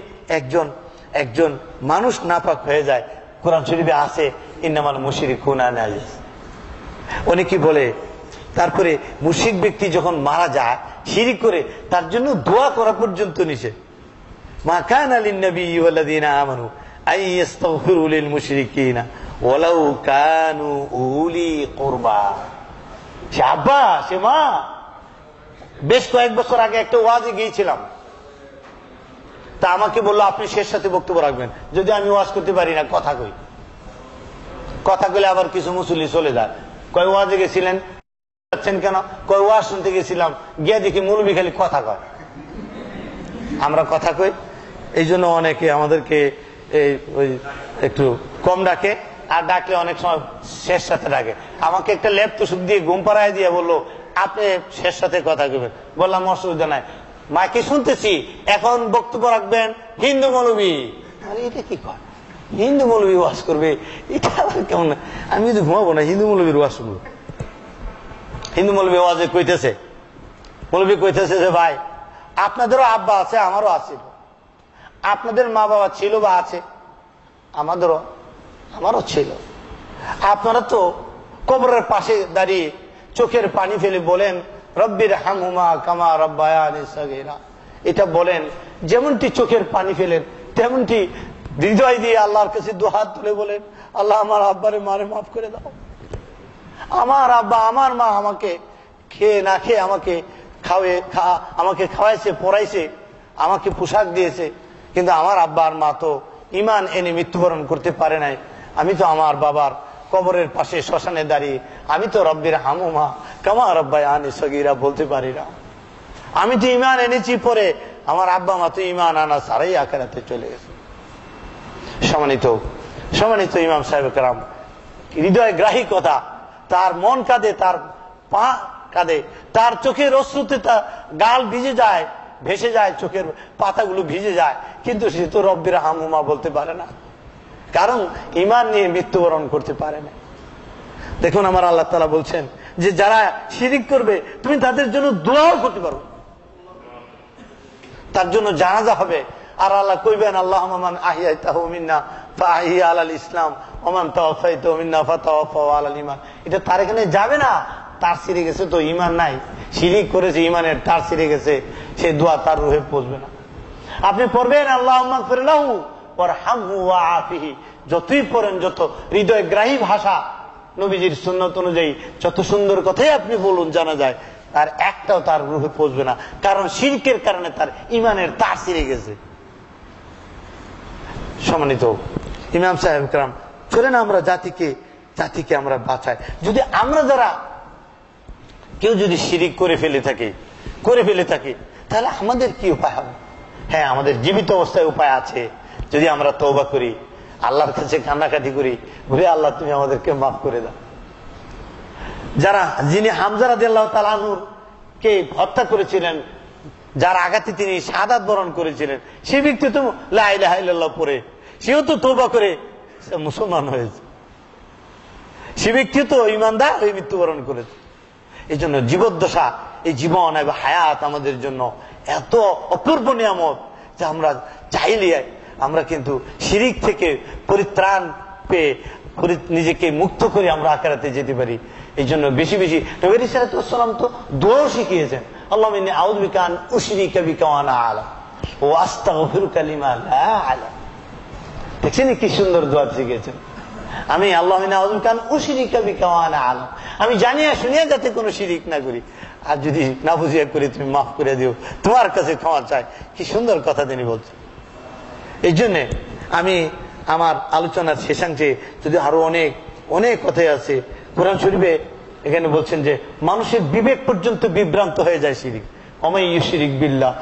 একজন মানুষ নাপাক হয়ে যায়। কোরআন শরীফে আছে ইন্নামাল মুশরিকুনা নাজিস। অনেকে বলে, তারপরে মুশরিক ব্যক্তি যখন মারা যায় শিরিক করে, তার জন্য দোয়া করা পর্যন্ত নিষেধ। মা কানা লিন-নাবিয়্যি ওয়াল্লাযীনা আমানু আন ইস্তাগফিরু লিল মুশরিকিনা ওয়ালাউ কানু উলি কুরবা। সে আব্বা, সে মা। বেশ কয়েক বছর আগে একটা ওয়াজে গিয়েছিলাম, তা আমাকে বললো আপনি শেষ সাথে বক্তব্য রাখবেন। যদি আমি ওয়াজ করতে পারি না, কথা কইলে আবার কিছু মুসল্লি চলে যায়, কয় ওয়াজে গেছিলেন কেন, কয় ওয়াজ শুনতে গেছিলাম, গিয়ে দেখি মৌলবী খালি কথা কয়। আমরা কথা কই, এই জন্য অনেকে আমাদেরকে একটু কম ডাকে, আর ডাকলে অনেক সময় শেষ সাথে ডাকে। আমাকে একটা লেপ তো সুখ দিয়ে ঘুম পাড়ায় দিয়ে বললো আপনি শেষ সাথে কথা কইবেন। বললাম অসুবিধা নাই, মাকে শুনতেছি, এখন বক্তব্য রাখবেন হিন্দু মৌলবী। আরে এটা কি কয়, হিন্দু মৌলবী ওয়াজ করবে, এটা আবার কেমন? আমি যদি ঘুমাবো না, হিন্দু মৌলবীর ওয়াজ শুনবো। হিন্দু মৌলবী ওয়াজে কইতেছে যে ভাই, আপনাদেরও আব্বা আছে, আমারও আছে, আপনাদের মা বাবা ছিল বা আছে, আমারও ছিল। আপনারা তো কবরের পাশে দাঁড়িয়ে চোখের পানি ফেলে বলেন রব্বির হামহুমা কামা রাব্বায়ানি সাগীরা। এটা বলেন, যেমনটি চোখের পানি ফেলেন, তেমনটি হৃদয় দিয়ে আল্লাহর কাছে দুহাত তুলে বলেন, আল্লাহ আমার আব্বারে মারে মাফ করে দাও। আমার আব্বা, আমার মা আমাকে খেয়ে না খেয়ে আমাকে খাওয়াইছে, পড়াইছে, আমাকে পোশাক দিয়েছে, কিন্তু আমার আব্বা আর মা তো ঈমান এনে মৃত্যুবরণ করতে পারে নাই। আমি তো আমার বাবার কবরের পাশে শ্মশানে দাঁড়িয়ে আমি তো রব্বির হামহুমা কামা রাব্বায়ানি সগীরা বলতে পারি না। আমি তো ঈমান এনেছি, পরে আমার আব্বা মা তো ঈমান আনা ছাড়াই আখিরাতে চলে গেছে। সম্মানিত ইমাম সাহেব কেরাম, হৃদয় গ্রাহী কথা। তার মন কাঁদে, তার পা কাঁদে, তার চোখের অশ্রুতে তার গাল ভিজে যায়, ভেসে যায়, চোখের পাতাগুলো ভিজে যায়, কিন্তু সে তো রব্বির হামহুমা বলতে পারে না, কারণ ঈমান নিয়ে মৃত্যুবরণ করতে পারে না। দেখুন আমার আল্লাহ তাআলা বলছেন যে যারা শিরিক করবে তুমি তাদের জন্য দোয়াও করতে পারো, তার জন্য জানাজা হবে। আর আল্লাহ কইবেন আল্লাহুম্মা মান আহইয়াতাহু মিন্না ফাআহইয়া আলাল ইসলাম ওয়া মান তাওয়াফাইতাহু মিন্না ফাতাওয়াফাহু আলাল ঈমান। এটা তার এখানে যাবে না, তার ছিঁড়ে গেছে, তো ঈমান নাই, শিরিক করেছে, ঈমানের তার ছিঁড়ে গেছে, সে দোয়া তার রূহে পৌঁছবে না। আপনি পড়বেন আল্লাহুম্মা গফির লাহু ওয়ারহামহু ওয়াআফিহি, যতই পড়েন, যত হৃদয় গ্রাহী ভাষা নবীজির সুন্নাত অনুযায়ী যত সুন্দর কথাই আপনি বলুন জানা যায়, তার একটাও তার রূহে পৌঁছবে না, কারণ শিরকের কারণে তার ঈমানের তার ছিঁড়ে গেছে। সম্মানিত ইমাম সাহেব کرام, চলেন আমরা জাতিকে আমরা বাঁচাই। যদি আমরা যারা কেউ যদি শিরিক করে ফেলে থাকি, তাহলে আমাদের কি উপায় হবে? হ্যাঁ, আমাদের জীবিত অবস্থায় উপায় আছে, যদি আমরা তওবা করি, আল্লাহর কাছে কান্নাকাটি করি, ঘুরে আল্লাহ তুমি আমাদেরকে মাফ করে দাও। যিনি হামজা রাদিয়াল্লাহু তাআলা আনহু কে হত্যা করেছিলেন যার আঘাতে তিনি শাহাদাত বরণ করেছিলেন, সেই ব্যক্তি তো লা ইলাহা ইল্লাল্লাহ পড়ে সেও তো তওবা করে মুসলমান হয়েছে, সে ব্যক্তি তো ইমানদার হয়ে মৃত্যুবরণ করেছে। এই জন্য জীবদ্দশা, এই জীবন এবং হায়াত আমাদের জন্য এত অপূর্ব নিয়ামত যে আমরা চাইলে আমরা কিন্তু শিরিক থেকে পরিত্রাণ পেয়ে নিজেকে মুক্ত করে আমরা আখিরাতে যেতে পারি। এই জন্য বেশি বেশি নবী সাল্লাল্লাহু আলাইহি ওয়াসাল্লাম তো দোয়া শিখিয়েছেন, আল্লাহুম্মা ইন্নী আউযু বিকা আন উশরিকা বিকা ওয়া আনা আ'লাম ওয়া আস্তাগফিরুকা লিমা লা আ'লাম। দেখছেন কি সুন্দর দোয়া শিখিয়েছেন, আমি আল্লাহুম্মা ইন্নী আউযু বিকা আন উশরিকা বিকা ওয়া আনা আ'লাম, আমি জানিয়া শুনিয়া যাতে কোনো শিরিক না করি, আর যদি না বুঝিয়া করি তুমি মাফ করে দিও, তোমার কাছে ক্ষমা চাই। কি সুন্দর কথা তিনি বলছেন। এই জন্য আমি আমার আলোচনার শেষাংশে যদি আরো অনেক অনেক কথাই আছে, কোরআন শরীফে এখানে বলছেন যে মানুষের বিবেক পর্যন্ত বিভ্রান্ত হয়ে যায় শিরিক, ওমাই ইউশরিক বিল্লাহ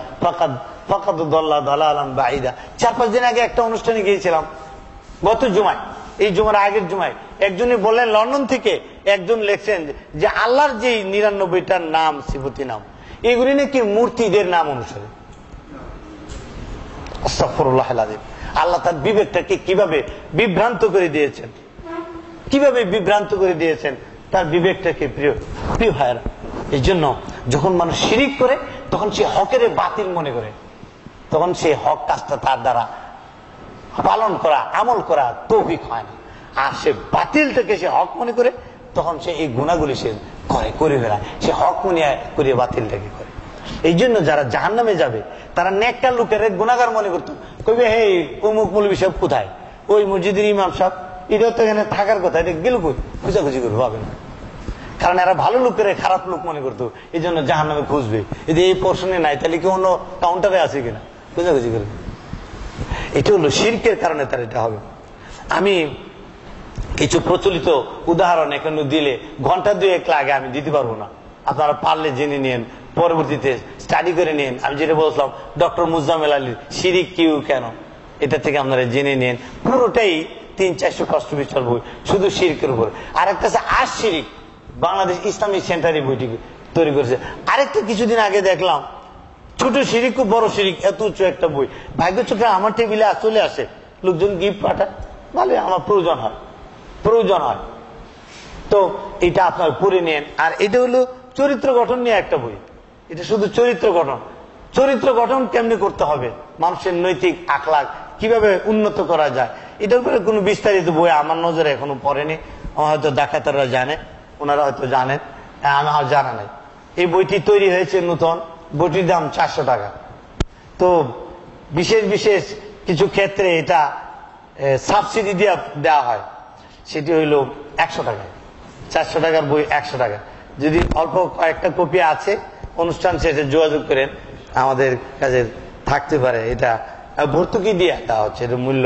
ফাকাদ দাল্লা দালালান বাঈদা। 4-5 দিন আগে একটা অনুষ্ঠানে গিয়েছিলাম, গত জুমায়, এই জুমার আগের জুমায় একজনে বললেন লন্ডন থেকে একজন লেখছেন যে আল্লাহর যে 99টার নাম সিফতি নাম এগুলি নাকি মূর্তিদের নাম অনুসারে। আস্তাগফিরুল্লাহল আযীম। আল্লাহ তার বিবেকটাকে কিভাবে বিভ্রান্ত করে দিয়েছেন, কিভাবে বিভ্রান্ত করে দিয়েছেন তার বিবেকটাকে। প্রিয় প্রিয় ভাইরা, এই জন্য যখন মানুষ শিরিক করে তখন সে হকের বাতিল মনে করে, তখন সেই হক কাজটা তার দ্বারা পালন করা আমল করা তৌফিক হয় না। আর সে বাতিলটাকে সে হক মনে করে তখন সে এই গুণাগুলি সে করে বেড়ায়, সে হক মনে করিয়ে বাতিলটাকে করে। এই জন্য যারা জাহান্নামে যাবে তারা নেককার লোকের গুনাহগার মনে করতো, কইবে হে অমুক মৌলবী সাহেব কোথায়, ওই মসজিদের ইমাম সাহেব, এটাও তো এখানে থাকার কথা, এটা গেল কই, খুঁজাখুঁজি করবে পাবে না। কারণ এরা ভালো লোকের খারাপ লোক মনে করতো, এই জন্য জাহান্নামে খুঁজবে, যদি এই পোর্শনে নাই তাহলে কি অন্য কাউন্টারে আছে কিনা খুঁজাখুঁজি করবে। এটা হলো শিরকের কারণে তার এটা হবে। আমি কিছু প্রচলিত উদাহরণ এখানে দিলে ঘন্টা 2-1 লাগে, আমি দিতে পারবো না, আপনারা পারলে জেনে নিন, পরবর্তীতে স্টাডি করে নিন। আমি যেটা বলছিলাম ডক্টর মুজাম্মেল আলীর শিরিক কিউ কেন, এটা থেকে আপনারা জেনে নিন। পুরোটাই 300-400 কষ্টবিচর বই শুধু শিরকের উপর। আরেকটা আছে আশ শিরিক, বাংলাদেশ ইসলামিক সেন্টারে বইটি তৈরি করেছে। আরেকটা কিছুদিন আগে দেখলাম ছোট শিরিক বড় শিরিক, এত উঁচু একটা বই, ভাগ্য চোখে আমার টেবিলে চলে আসে, লোকজন গিফট পাঠায়, ভালো আমার প্রয়োজন হয়, তো এটা আপনার পড়ে নেন। আর এটা হলো চরিত্র গঠন নিয়ে একটা বই, এটা শুধু চরিত্র গঠন কেমনি করতে হবে, মানুষের নৈতিক আখলাক কিভাবে উন্নত করা যায়, এটার উপরে কোনো বিস্তারিত বই আমার নজরে এখনো পড়েনি। আমার হয়তো ডাকাতেরা জানে, ওনারা হয়তো জানেন, আমার জানা নাই। এই বইটি তৈরি হয়েছে নতুন, বইটির দাম 400 টাকা। তো বিশেষ কিছু ক্ষেত্রে এটা সাবসিডি দেওয়া হয়, সেটি হইল 100 টাকায়। 400 টাকার বই 100 টাকা। যদি অল্প কয়েকটা কপি আছে, অনুষ্ঠান শেষে যোগাযোগ করেন, আমাদের কাছে থাকতে পারে। এটা ভর্তুকি দিয়ে দেওয়া হচ্ছে, এর মূল্য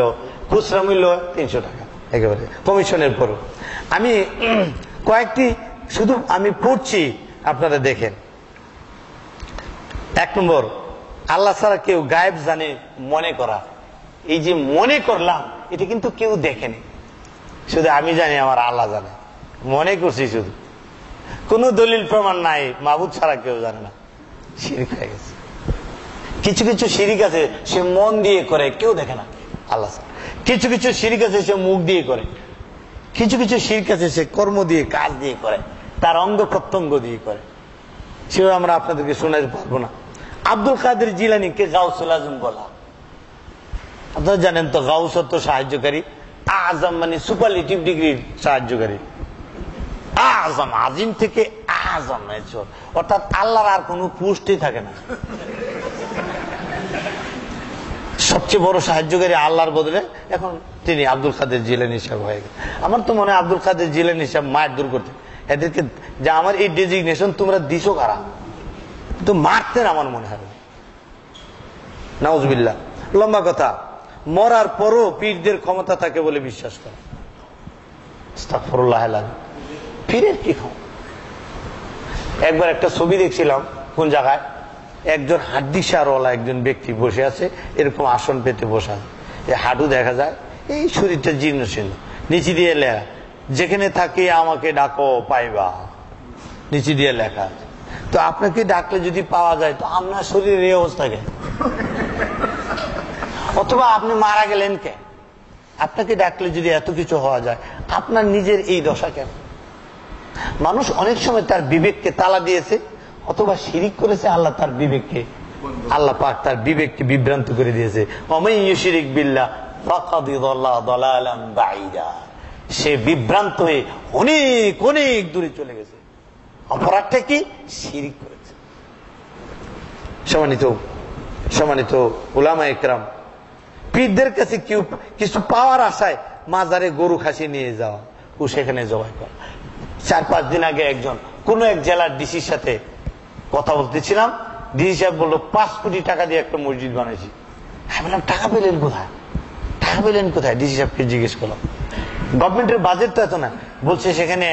খুচরা মূল্য 300 টাকা, একেবারে কমিশনের পরও। আমি কয়েকটি শুধু আমি পড়ছি, আপনারা দেখেন। 1 নম্বর, আল্লাহ ছাড়া কেউ গায়েব জানে মনে করা। এই যে মনে করলাম, এটা কিন্তু কেউ দেখেনি, শুধু আমি জানি, আমার আল্লাহ জানে, মনে করছি শুধু, কোন দলিল প্রমাণ নাই, মাবুদ ছাড়া কেউ জানে না, শিরক হয়ে গেছে। কিছু কিছু শিরিক আছে সে মন দিয়ে করে, কেউ দেখে না আল্লাহ ছাড়া। কিছু কিছু শিরিক আছে সে মুখ দিয়ে করে, কিছু কিছু শিরক আছে সে কর্ম দিয়ে কাজ দিয়ে করে, তার অঙ্গ প্রত্যঙ্গ দিয়ে করে, সেও আমরা আপনাদেরকে শোনাতে পারবো না। আব্দুল কাদের জিলানীকে গাউসুল আজম বলা, আপনারা জানেন তো, গাউস তো সাহায্যকারী, আজম মানে সুপারলেটিভ ডিগ্রির সাহায্যকারী, আজম আজিম থেকে আজম, অর্থাৎ আল্লাহর আর কোন পুষ্টি থাকে না। সবচেয়ে বড় সাহায্যকারী আল্লাহর বদলে এখন তিনি আব্দুল কাদের জিলানী সাহেব হয়ে গেছে। আমার তো মনে হয় আব্দুল কাদের জিলানী সাহেব মায়ের দূর করতে, এদেরকে যে আমার এই ডেজিগনেশন তোমরা দিছো কারা, তো মারতেন আমার মনে হয়। নাউজুবিল্লাহ। লম্বা কথা, মরার পরও পীরদের ক্ষমতা থাকে বলে বিশ্বাস করে। আস্তাগফিরুল্লাহ, পীরের কি ক্ষমতা? একবার একটা ছবি দেখছিলাম কোন জায়গায়, একজন হাড্ডিসারওয়ালা একজন ব্যক্তি বসে আছে, এরকম আসন পেতে বসা, এই হাঁটু দেখা যায়, এই শরীরটা জীর্ণ শীর্ণ, নিচে দিয়ে লেখা, যেখানে থাকি আমাকে ডাকো পাইবা, নিচে দিয়ে লেখা। তো আপনাকে ডাকলে যদি পাওয়া যায় তো আপনার শরীরের এই অবস্থা কে? অথবা আপনি মারা গেলেন কে? আপনাকে ডাকলে যদি এত কিছু হওয়া যায়, আপনার নিজের এই দশা কেন? মানুষ অনেক সময় তার বিবেককে তালা দিয়েছে, অথবা শিরিক করেছে। আল্লাহ তার বিবেককে, আল্লাহ পাক তার বিবেককে বিভ্রান্ত করে দিয়েছে। ওয়ামান ইউশরিক বিল্লাহ ফাকাদ দাল্লা দালালান বাঈদা। সে বিভ্রান্ত হয়ে অনেক অনেক দূরে চলে গেছে। অপরাধটা কি? শিরিক করেছে। সম্মানিত উলামায়ে কেরাম, পীরদের কাছে কিছু পাওয়ার আশায় মাজারে গরু খাসি নিয়ে যাওয়া ও সেখানে জবাই করা। 4-5 দিন আগে কোন এক জেলার ডিসির সাথে কথা বলতেছিলাম। ডিসি সাহেব বললো 5 কোটি টাকা দিয়ে একটা মসজিদ বানাইছি। আমি বললাম টাকা পেলেন কোথায়? টাকা পেলেন কোথায়? ডিসি সাহেবকে জিজ্ঞেস করলাম। গভর্নমেন্টের বাজেট তো এত না। বলছে সেখানে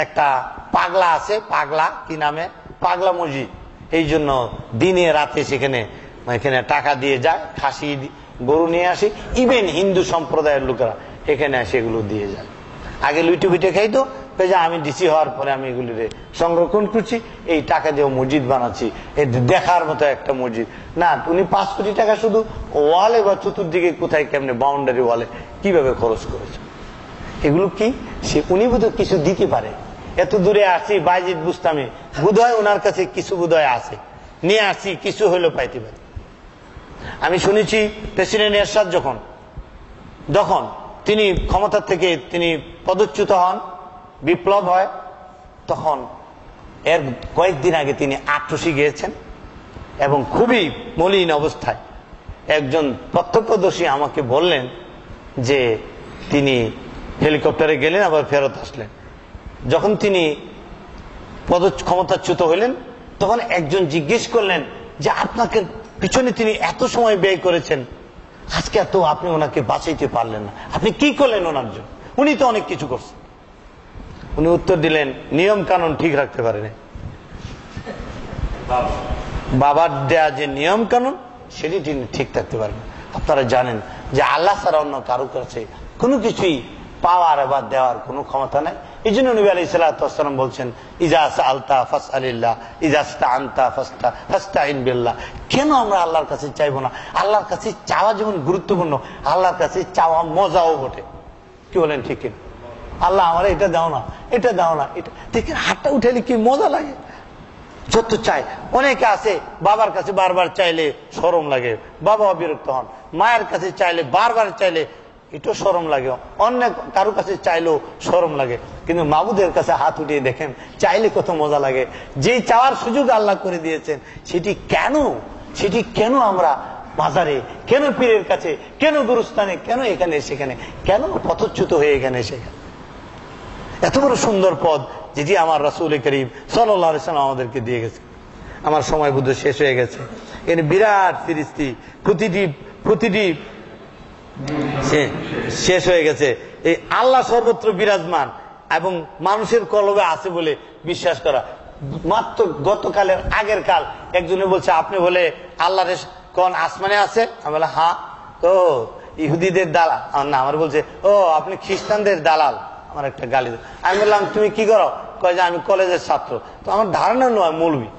একটা পাগলা আছে, পাগলা কি নামে, পাগলা মসজিদ। এই জন্য দিনে রাতে সেখানে টাকা দিয়ে যায়, খাসি গরু নিয়ে আসি। ইভেন হিন্দু সম্প্রদায়ের লোকেরা এখানে এসে এগুলো দিয়ে যায়। আগে লুইটে পিঠে খাইতো, আমি ডিসি হওয়ার পরে আমি এগুলিরে সংরক্ষণ করছি, এই টাকা দিয়ে মসজিদ বানাচ্ছি, দেখার মতো একটা মসজিদ না। উনি 5 কোটি টাকা শুধু ওয়ালে বা চতুর্দিকে কোথায় কেমনে বাউন্ডারি ওয়ালে কিভাবে খরচ করেছে। এগুলো কি উনি বোধহয় কিছু দিতে পারে। এত দূরে আসছি, বাইজিদ বুস্তামি বোধহয় ওনার কাছে কিছু বোধহয় আছে, নিয়ে আসছি, কিছু হইলেও পাইতে পারে। আমি শুনেছি প্রেসিডেন্ট এরশাদ যখন তিনি ক্ষমতা থেকে তিনি পদচ্যুত হন, বিপ্লব হয়, তখন এর কয়েকদিন আগে তিনি আটরসি গিয়েছেন এবং খুবই মলিন অবস্থায়। একজন প্রত্যক্ষদর্শী আমাকে বললেন যে তিনি হেলিকপ্টারে গেলেন, আবার ফেরত আসলেন। যখন তিনি ক্ষমতাচ্যুত হইলেন, তখন একজন জিজ্ঞেস করলেন যে আপনাকে পিছনে তিনি এত সময় ব্যয় করেছেন, আজকে এত আপনি ওনাকে বাঁচাইতে পারলেন না, আপনি কি করলেন ওনার জন্য? উনি তো অনেক কিছু করছেন। উনি উত্তর দিলেন, নিয়ম কানুন ঠিক রাখতে পারেনি। বাবার দেয়া যে নিয়ম কানুন সেটি তিনি ঠিক থাকতে পারেন। আপনারা জানেন যে আল্লাহ ছাড়া অন্য কারো কাছে কোনো কিছুই পাওয়ার বা দেওয়ার কোনো ক্ষমতা নাই। এই জন্য নবী আলাইহিস সালাতু ওয়াস সালাম বলছেন, ইজা সাআলতা ফাসআলিল্লাহ, ইজা ইসতাআনতা ফাস্তাইন বিল্লাহ। কেন আমরা আল্লাহর কাছে চাইবো না? আল্লাহর কাছে চাওয়া যেমন গুরুত্বপূর্ণ, আল্লাহর কাছে চাওয়া মজাও বটে। কি বলেন ঠিক কিনা? আল্লাহ আমার এটা দাও না, এটা দাও না, এটা দেখেন হাতটা উঠাইলে কি মজা লাগে। যত চাই, অনেকে আছে বাবার কাছে বারবার চাইলে শরম লাগে, বাবা বিরক্ত হন। মায়ের কাছে চাইলে বারবার চাইলে এটাও শরম লাগে, অন্য কারো কাছে চাইলেও শরম লাগে। কিন্তু মাবুদের কাছে হাত উঠিয়ে দেখেন, চাইলে কত মজা লাগে। যেই চাওয়ার সুযোগ আল্লাহ করে দিয়েছেন, সেটি কেন আমরা বাজারে, কেন পীরের কাছে, কেন গুরুস্থানে, কেন এখানে সেখানে, কেন পথচ্যুত হয়ে এখানে সেখানে? এত বড় সুন্দর পদ যেটি আমার রাসূল করিম সাল্লাল্লাহু আলাইহি ওয়াসাল্লাম আমাদেরকে দিয়ে গেছে। আমার সময় বুদ্ধ শেষ হয়ে গেছে। এর বিরাট ফিরিস্তি, প্রতিটি শেষ হয়ে গেছে। এই আল্লাহ সর্বত্র বিরাজমান এবং মানুষের কলবে আছে বলে বিশ্বাস করা। মাত্র গতকালের আগের কাল একজনে বলছে, আপনি বলে আল্লাহর কোন আসমানে আছে? আমি বলে হ্যাঁ। তো ইহুদিদের দালাল না, আমার বলছে ও আপনি খ্রিস্টানদের দালাল। আমার একটা গালি। আমি বললাম তুমি কি করো? কয় যে আমি কলেজের ছাত্র। তো আমার ধারণা নয় মৌলবি,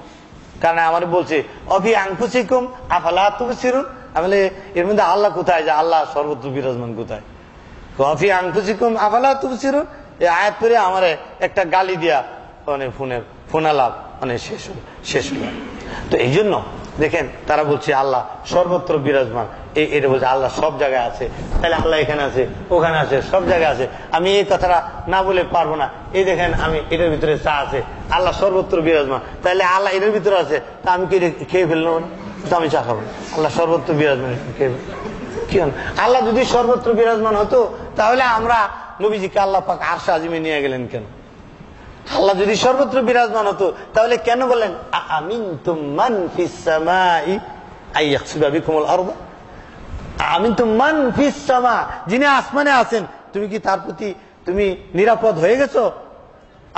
কারণ আমার বলছে অফি আনফুসিকুম আফালা তুবসিরুন। আমি বলে এর মধ্যে আল্লাহ কোথায়? যে আল্লাহ সর্বত্র বিরাজমান কোথায়? অফি আনফুসিকুম আফালা তুবসিরুন, এই আয়াত পড়ে আমার একটা গালি দিয়া মানে ফোনালাপ মানে শেষ হল। তো এই জন্য দেখেন তারা বলছে আল্লাহ সর্বত্র বিরাজমান, এটা বলছে আল্লাহ সব জায়গায় আছে। তাহলে আল্লাহ এখানে আছে, ওখানে আছে, সব জায়গায় আছে। আমি এই কথাটা না বলে পারবো না। এই দেখেন আমি এটার ভিতরে চা আছে, আল্লাহ সর্বত্র বিরাজমান, তাহলে আল্লাহ এটার ভিতরে আছে, তা আমি কি খেয়ে ফেললাম না? তো আমি চা খাবো, আল্লাহ সর্বত্র বিরাজমান খেয়ে কি হন? আল্লাহ যদি সর্বত্র বিরাজমান হতো তাহলে আমরা নবীজিকে আল্লাহ পাক আরশে আজিমে নিয়ে গেলেন কেন? আল্লাহ যদি সর্বত্র বিরাজমান হতো তাহলে কেন বলেন আমিনতুম মান ফিস সামাই আইয়াখসিবা বিকুমুল আরদ? আমিনতুম মান ফিস সামা, যিনি আসমানে আছেন, তুমি কি তার প্রতি তুমি নিরাপদ হয়ে গেছো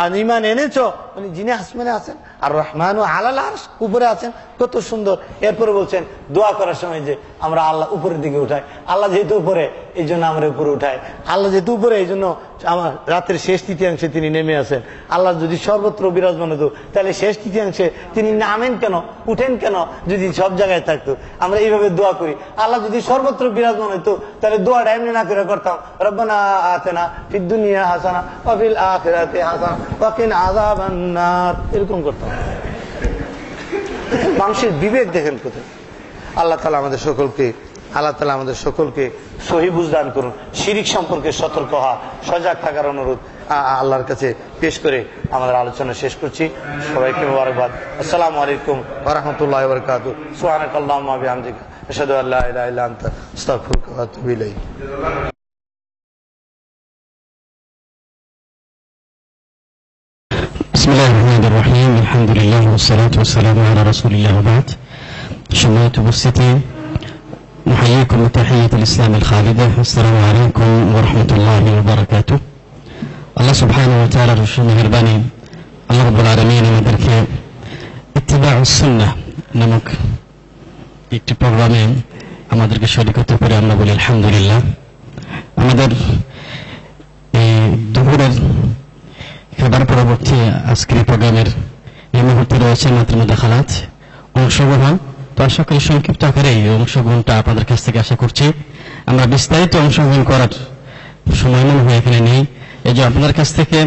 আর ঈমান এনেছো? মানে যিনি আসমানে আছেন আর রহমান ও আলাল আরশ, উপরে আছেন, কত সুন্দর। এরপরে বলছেন দোয়া করার সময় যে আমরা আল্লাহ উপরের দিকে উঠাই, আল্লাহ যেহেতু উপরে এই জন্য আমরা উপরে উঠাই, আল্লাহ যেহেতু উপরে এই জন্য আমার রাতের শেষ তৃতীয়াংশে তিনি নেমে আসেন। আল্লাহ যদি সর্বত্র বিরাজমান হতো তাহলে শেষ তৃতীয়াংশে তিনি নামেন কেন, উঠেন কেন, যদি সব জায়গায় থাকতো? আমরা এইভাবে দোয়া করি। আল্লাহ যদি সর্বত্র বিরাজমান হইতো তাহলে দোয়াটা এমনি না করে করতাম, রব্বানা আতিনা ফিদ দুনিয়া হাসানা ওয়া ফিল আখিরাতি হাসানা ওয়া কিনা আযাবান নার, এরকম করতাম। মানুষের বিবেক দেখেন কোথায়। আল্লাহ তাআলা আমাদের সকলকে সহি বুঝদান করুন। শিরিক সম্পর্কে সতর্ক হওয়া, সজাগ থাকার অনুরোধ আল্লাহর কাছে পেশ করে আমাদের আলোচনা শেষ করছি। সবাইকে মোবারকবাদ। আসসালামু আলাইকুম ওয়া রাহমাতুল্লাহি ওয়া বারাকাতুহু। সুবহানাকাল্লাহুম্মা ওয়া বিহামদিকা আশহাদু আল্লা ইলাহা ইল্লা আনতা আস্তাগফিরুকা ওয়া আতুবু ইলাইক। بسم الله الرحمن الرحيم الحمد لله والصلاة والسلام على رسول الله وبعد شمعت بستي نحييكم بتحية الإسلام الخالدة السلام عليكم ورحمة الله وبركاته الله سبحانه وتعالى رشد مهرباني الله رب العالمين مدرك اتباع السنة نمك একটি প্রোগ্রামে আমাদেরকে শরীকতে করে আমরা বলি আলহামদুলিল্লাহ। আমাদের এই দুপুরের খাবার পরবর্তী আজকের প্রোগ্রামের এই মুহূর্তে রয়েছে মাত্র মুদাখালাত, অংশগ্রহণ। তো আশা করি সংক্ষিপ্ত আকারে এই অংশগ্রহণটা আপনাদের কাছ থেকে আশা করছি। আমরা বিস্তারিত অংশগ্রহণ করার সময় মনে হয় এখানে নেই, এই যে আপনাদের কাছ থেকে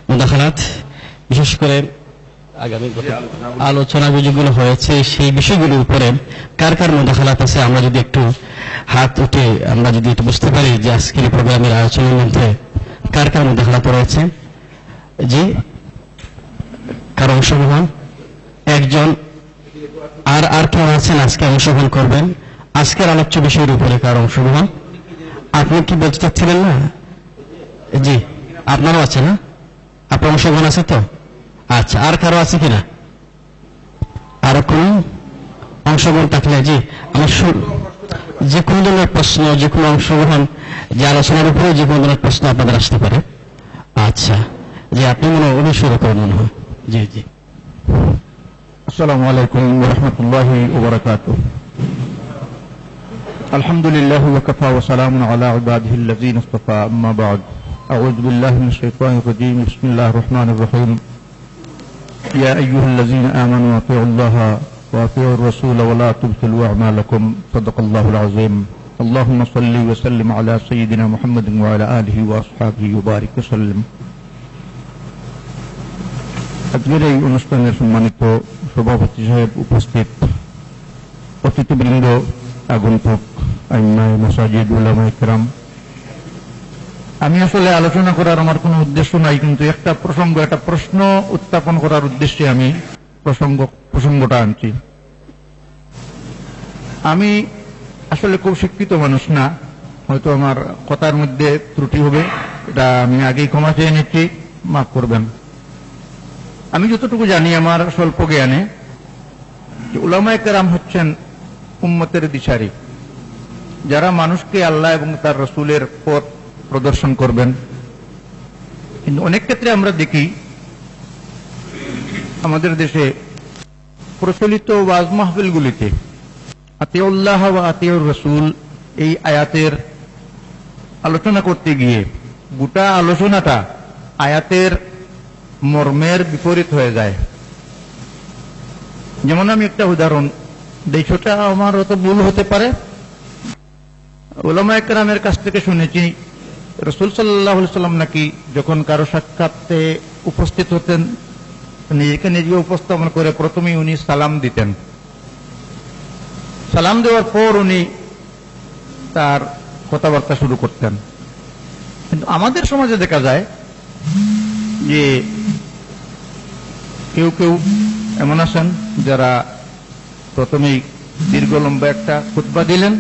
মুদাখালাত, বিশেষ করে আগামী আলোচনা যেগুলো হয়েছে সেই বিষয়গুলোর উপরে কার কার মুদাখালাত আছে আমরা যদি একটু হাত উঠে আমরা যদি একটু বুঝতে পারি যে আজকের প্রোগ্রামের আলোচনার মধ্যে কার কার মুদাখালাত রয়েছে। জি, কার অংশগ্রহণ? একজন। আর কেউ আছেন আজকে অংশগ্রহণ করবেন আজকের আলোচ্য বিষয়ের উপরে? কার অংশগ্রহণ? আপনি কি বলতে চাচ্ছিলেন না? জি, আপনারও আছে না? আপনার অংশগ্রহণ আছে তো? আচ্ছা, আর কারো আছে কিনা? আর কোন অংশগ্রহণ থাকলে জি আমার যে কোনো ধরনের প্রশ্ন, যে কোনো অংশগ্রহণ, যে আলোচনার উপরে যে কোনো ধরনের প্রশ্ন আপনাদের আসতে পারে। আচ্ছা, জি আপনি মনে হয় শুরু করেন মনে হয়। জি জি। আসসালামু আলাইকুম ওয়া রাহমাতুল্লাহি ওয়া বারাকাতুহু। আলহামদুলিল্লাহি ওয়া কাফা ওয়া সালামুন আলা ইবাদিহিল্লাযীনা ইসতাফা, আম্মা বা'দ। আউযু বিল্লাহি মিনাশ শাইতানির রাজীম। বিসমিল্লাহির রহমানির রহিম। ইয়া আইয়ুহাল্লাযীনা আমানু আতিউল্লাহা ওয়া আতিউর রাসূলা ওয়া লা তুবতিলু আমালাকুম। সাদাকাল্লাহুল আযীম। আল্লাহুম্মা সাল্লি ওয়া সাল্লিম আলা সাইয়্যিদিনা মুহাম্মাদিন ওয়া আলা আলিহি ওয়া আসহাবিহি ওয়া বারিক ওয়া সাল্লিম। আজকের এই অনুষ্ঠানের সম্মানিত সভাপতি সাহেব, উপস্থিত অতিথিবৃন্দ, আগন্তুক আইম্মায়ে মাসাজিদ, উলামায়ে কেরাম, আমি আসলে আলোচনা করার আমার কোনো উদ্দেশ্য নাই, কিন্তু একটা প্রশ্ন উত্থাপন করার উদ্দেশ্যে আমি প্রসঙ্গটা আনছি। আমি আসলে খুব শিক্ষিত মানুষ না, হয়তো আমার কথার মধ্যে ত্রুটি হবে, এটা আমি আগেই ক্ষমা চেয়ে নিচ্ছি, মাফ করবেন। আমি যতটুকু জানি আমার স্বল্প জ্ঞানে, যে উলামায়ে কেরাম হচ্ছেন উম্মতের দিশারি, যারা মানুষকে আল্লাহ এবং তার রাসূলের পথ প্রদর্শন করবেন। কিন্তু অনেক ক্ষেত্রে আমরা দেখি আমাদের দেশে প্রচলিত ওয়াজ মাহফিলগুলিতে আতিউল্লাহ ওয়া আতিউর রাসূল এই আয়াতের আলোচনা করতে গিয়ে গোটা আলোচনাটা আয়াতের মর্মের বিপরীত হয়ে যায়। যেমন আমি একটা উদাহরণ দেই, সেটা আমার হয়তো ভুল হতে পারে। উলামায়ে কেরামের কাছ থেকে শুনেছি রাসূল সাল্লাল্লাহু আলাইহি সাল্লাম নাকি যখন কারো সাক্ষাতে উপস্থিত হতেন, নিজেকে নিজে উপস্থাপন করে প্রথমেই উনি সালাম দিতেন। সালাম দেওয়ার পর উনি তার কথাবার্তা শুরু করতেন। কিন্তু আমাদের সমাজে দেখা যায় যে কেউ কেউ এমন আছেন যারা প্রথমেই দীর্ঘ লম্বা একটা খুতবা দিলেন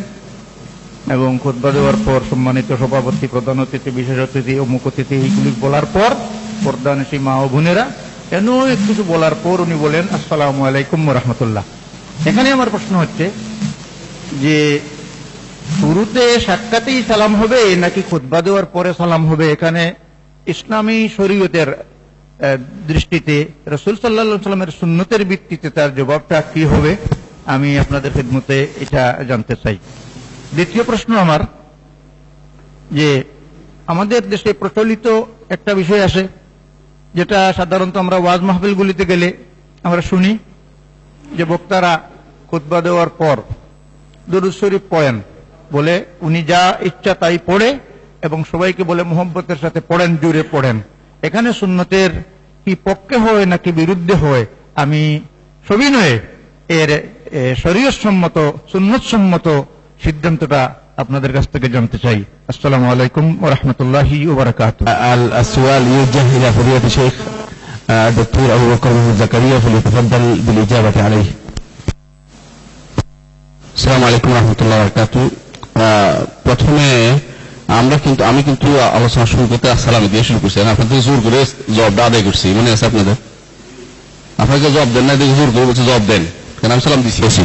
এবং খুতবা দেওয়ার পর সম্মানিত সভাপতি, প্রধান অতিথি, বিশেষ অতিথি, অমুক অতিথি এইগুলি বলার পর পর্দানিশী মা ও বোনেরা এন কিছু বলার পর উনি বলেন আসসালামু আলাইকুম ওয়া রাহমাতুল্লাহ। এখানে আমার প্রশ্ন হচ্ছে যে শুরুতে সাক্ষাতেই সালাম হবে নাকি খুতবা দেওয়ার পরে সালাম হবে? এখানে ইসলামী শরীয়তের দৃষ্টিতে রাসূল সাল্লাল্লাহু আলাইহি ওয়াসাল্লামের সুন্নতের ভিত্তিতে তার জবাবটা কি হবে আমি আপনাদের খেদমতে এটা জানতে চাই। দ্বিতীয় প্রশ্ন আমার, যে আমাদের দেশে প্রচলিত একটা বিষয় আছে যেটা সাধারণত আমরা ওয়াজ মাহফিলগুলিতে গেলে আমরা শুনি, যে বক্তারা খুতবা দেওয়ার পর দুরূদ শরীফ পড়েন, বলে উনি যা ইচ্ছা তাই পড়ে এবং সবাইকে বলে মোহব্বতের সাথে পড়েন, জুড়ে পড়েন। এখানে সুন্নতের কি পক্ষে হয় নাকি বিরুদ্ধে হয়, আমি সবিনয়ে এর শরীয়ত সম্মত সুন্নত সম্মত সিদ্ধান্তটা আপনাদের কাছ থেকে জানতে চাই। আসসালামু আলাইকুম ওয়া রাহমাতুল্লাহি ওয়া বারাকাতুহু। السؤال يوجه إلى فضيلة الشيخ الدكتور أبو بكر محمود زكريا فليتفضل بالإجابة عليه. السلام عليكم ورحمة الله وبركاته. প্রথমে আমি কিন্তু আলোচনা শুরু করতে আসসালাম দিয়ে শুরু করছি, আপনাদের জোর করে জবাবটা আদায় করছি, মনে আছে আপনাদের? আপনাকে জবাব দেন না, দেখে জোর করে বলছে জবাব দেন, কেন আমি সালাম দিচ্ছি।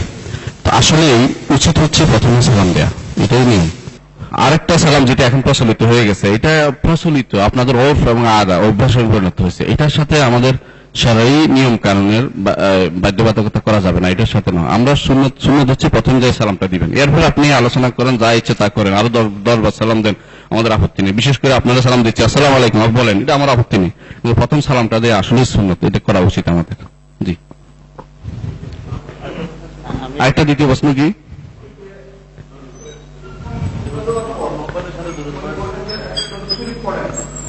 তো আসলে উচিত হচ্ছে প্রথমে সালাম দেয়া, এটাই নিয়ম। আরেকটা সালাম যেটা এখন প্রচলিত হয়ে গেছে, এটা প্রচলিত আপনাদের ওরফ এবং আদা অভ্যাসে পরিণত হয়েছে, এটার সাথে আমাদের সারাই নিয়ম কানুনের বাধ্যবাধকতা করা যাবে না, এটার সাথে না। আমরা সুন্নত হচ্ছে প্রথম যে সালামটা দিবেন, এরপর আপনি আলোচনা করেন, যা ইচ্ছে তা করেন, আরো 10 সালাম দেন, আমাদের আপত্তি নেই। বিশেষ করে আপনারা সালাম দিচ্ছি আসসালামু আলাইকুম বলেন, এটা আমার আপত্তি নেই, কিন্তু প্রথম সালামটা দিয়ে আসলে সুন্নত, এটা করা উচিত আমাদের। জি, আরেকটা দ্বিতীয় প্রশ্ন কি?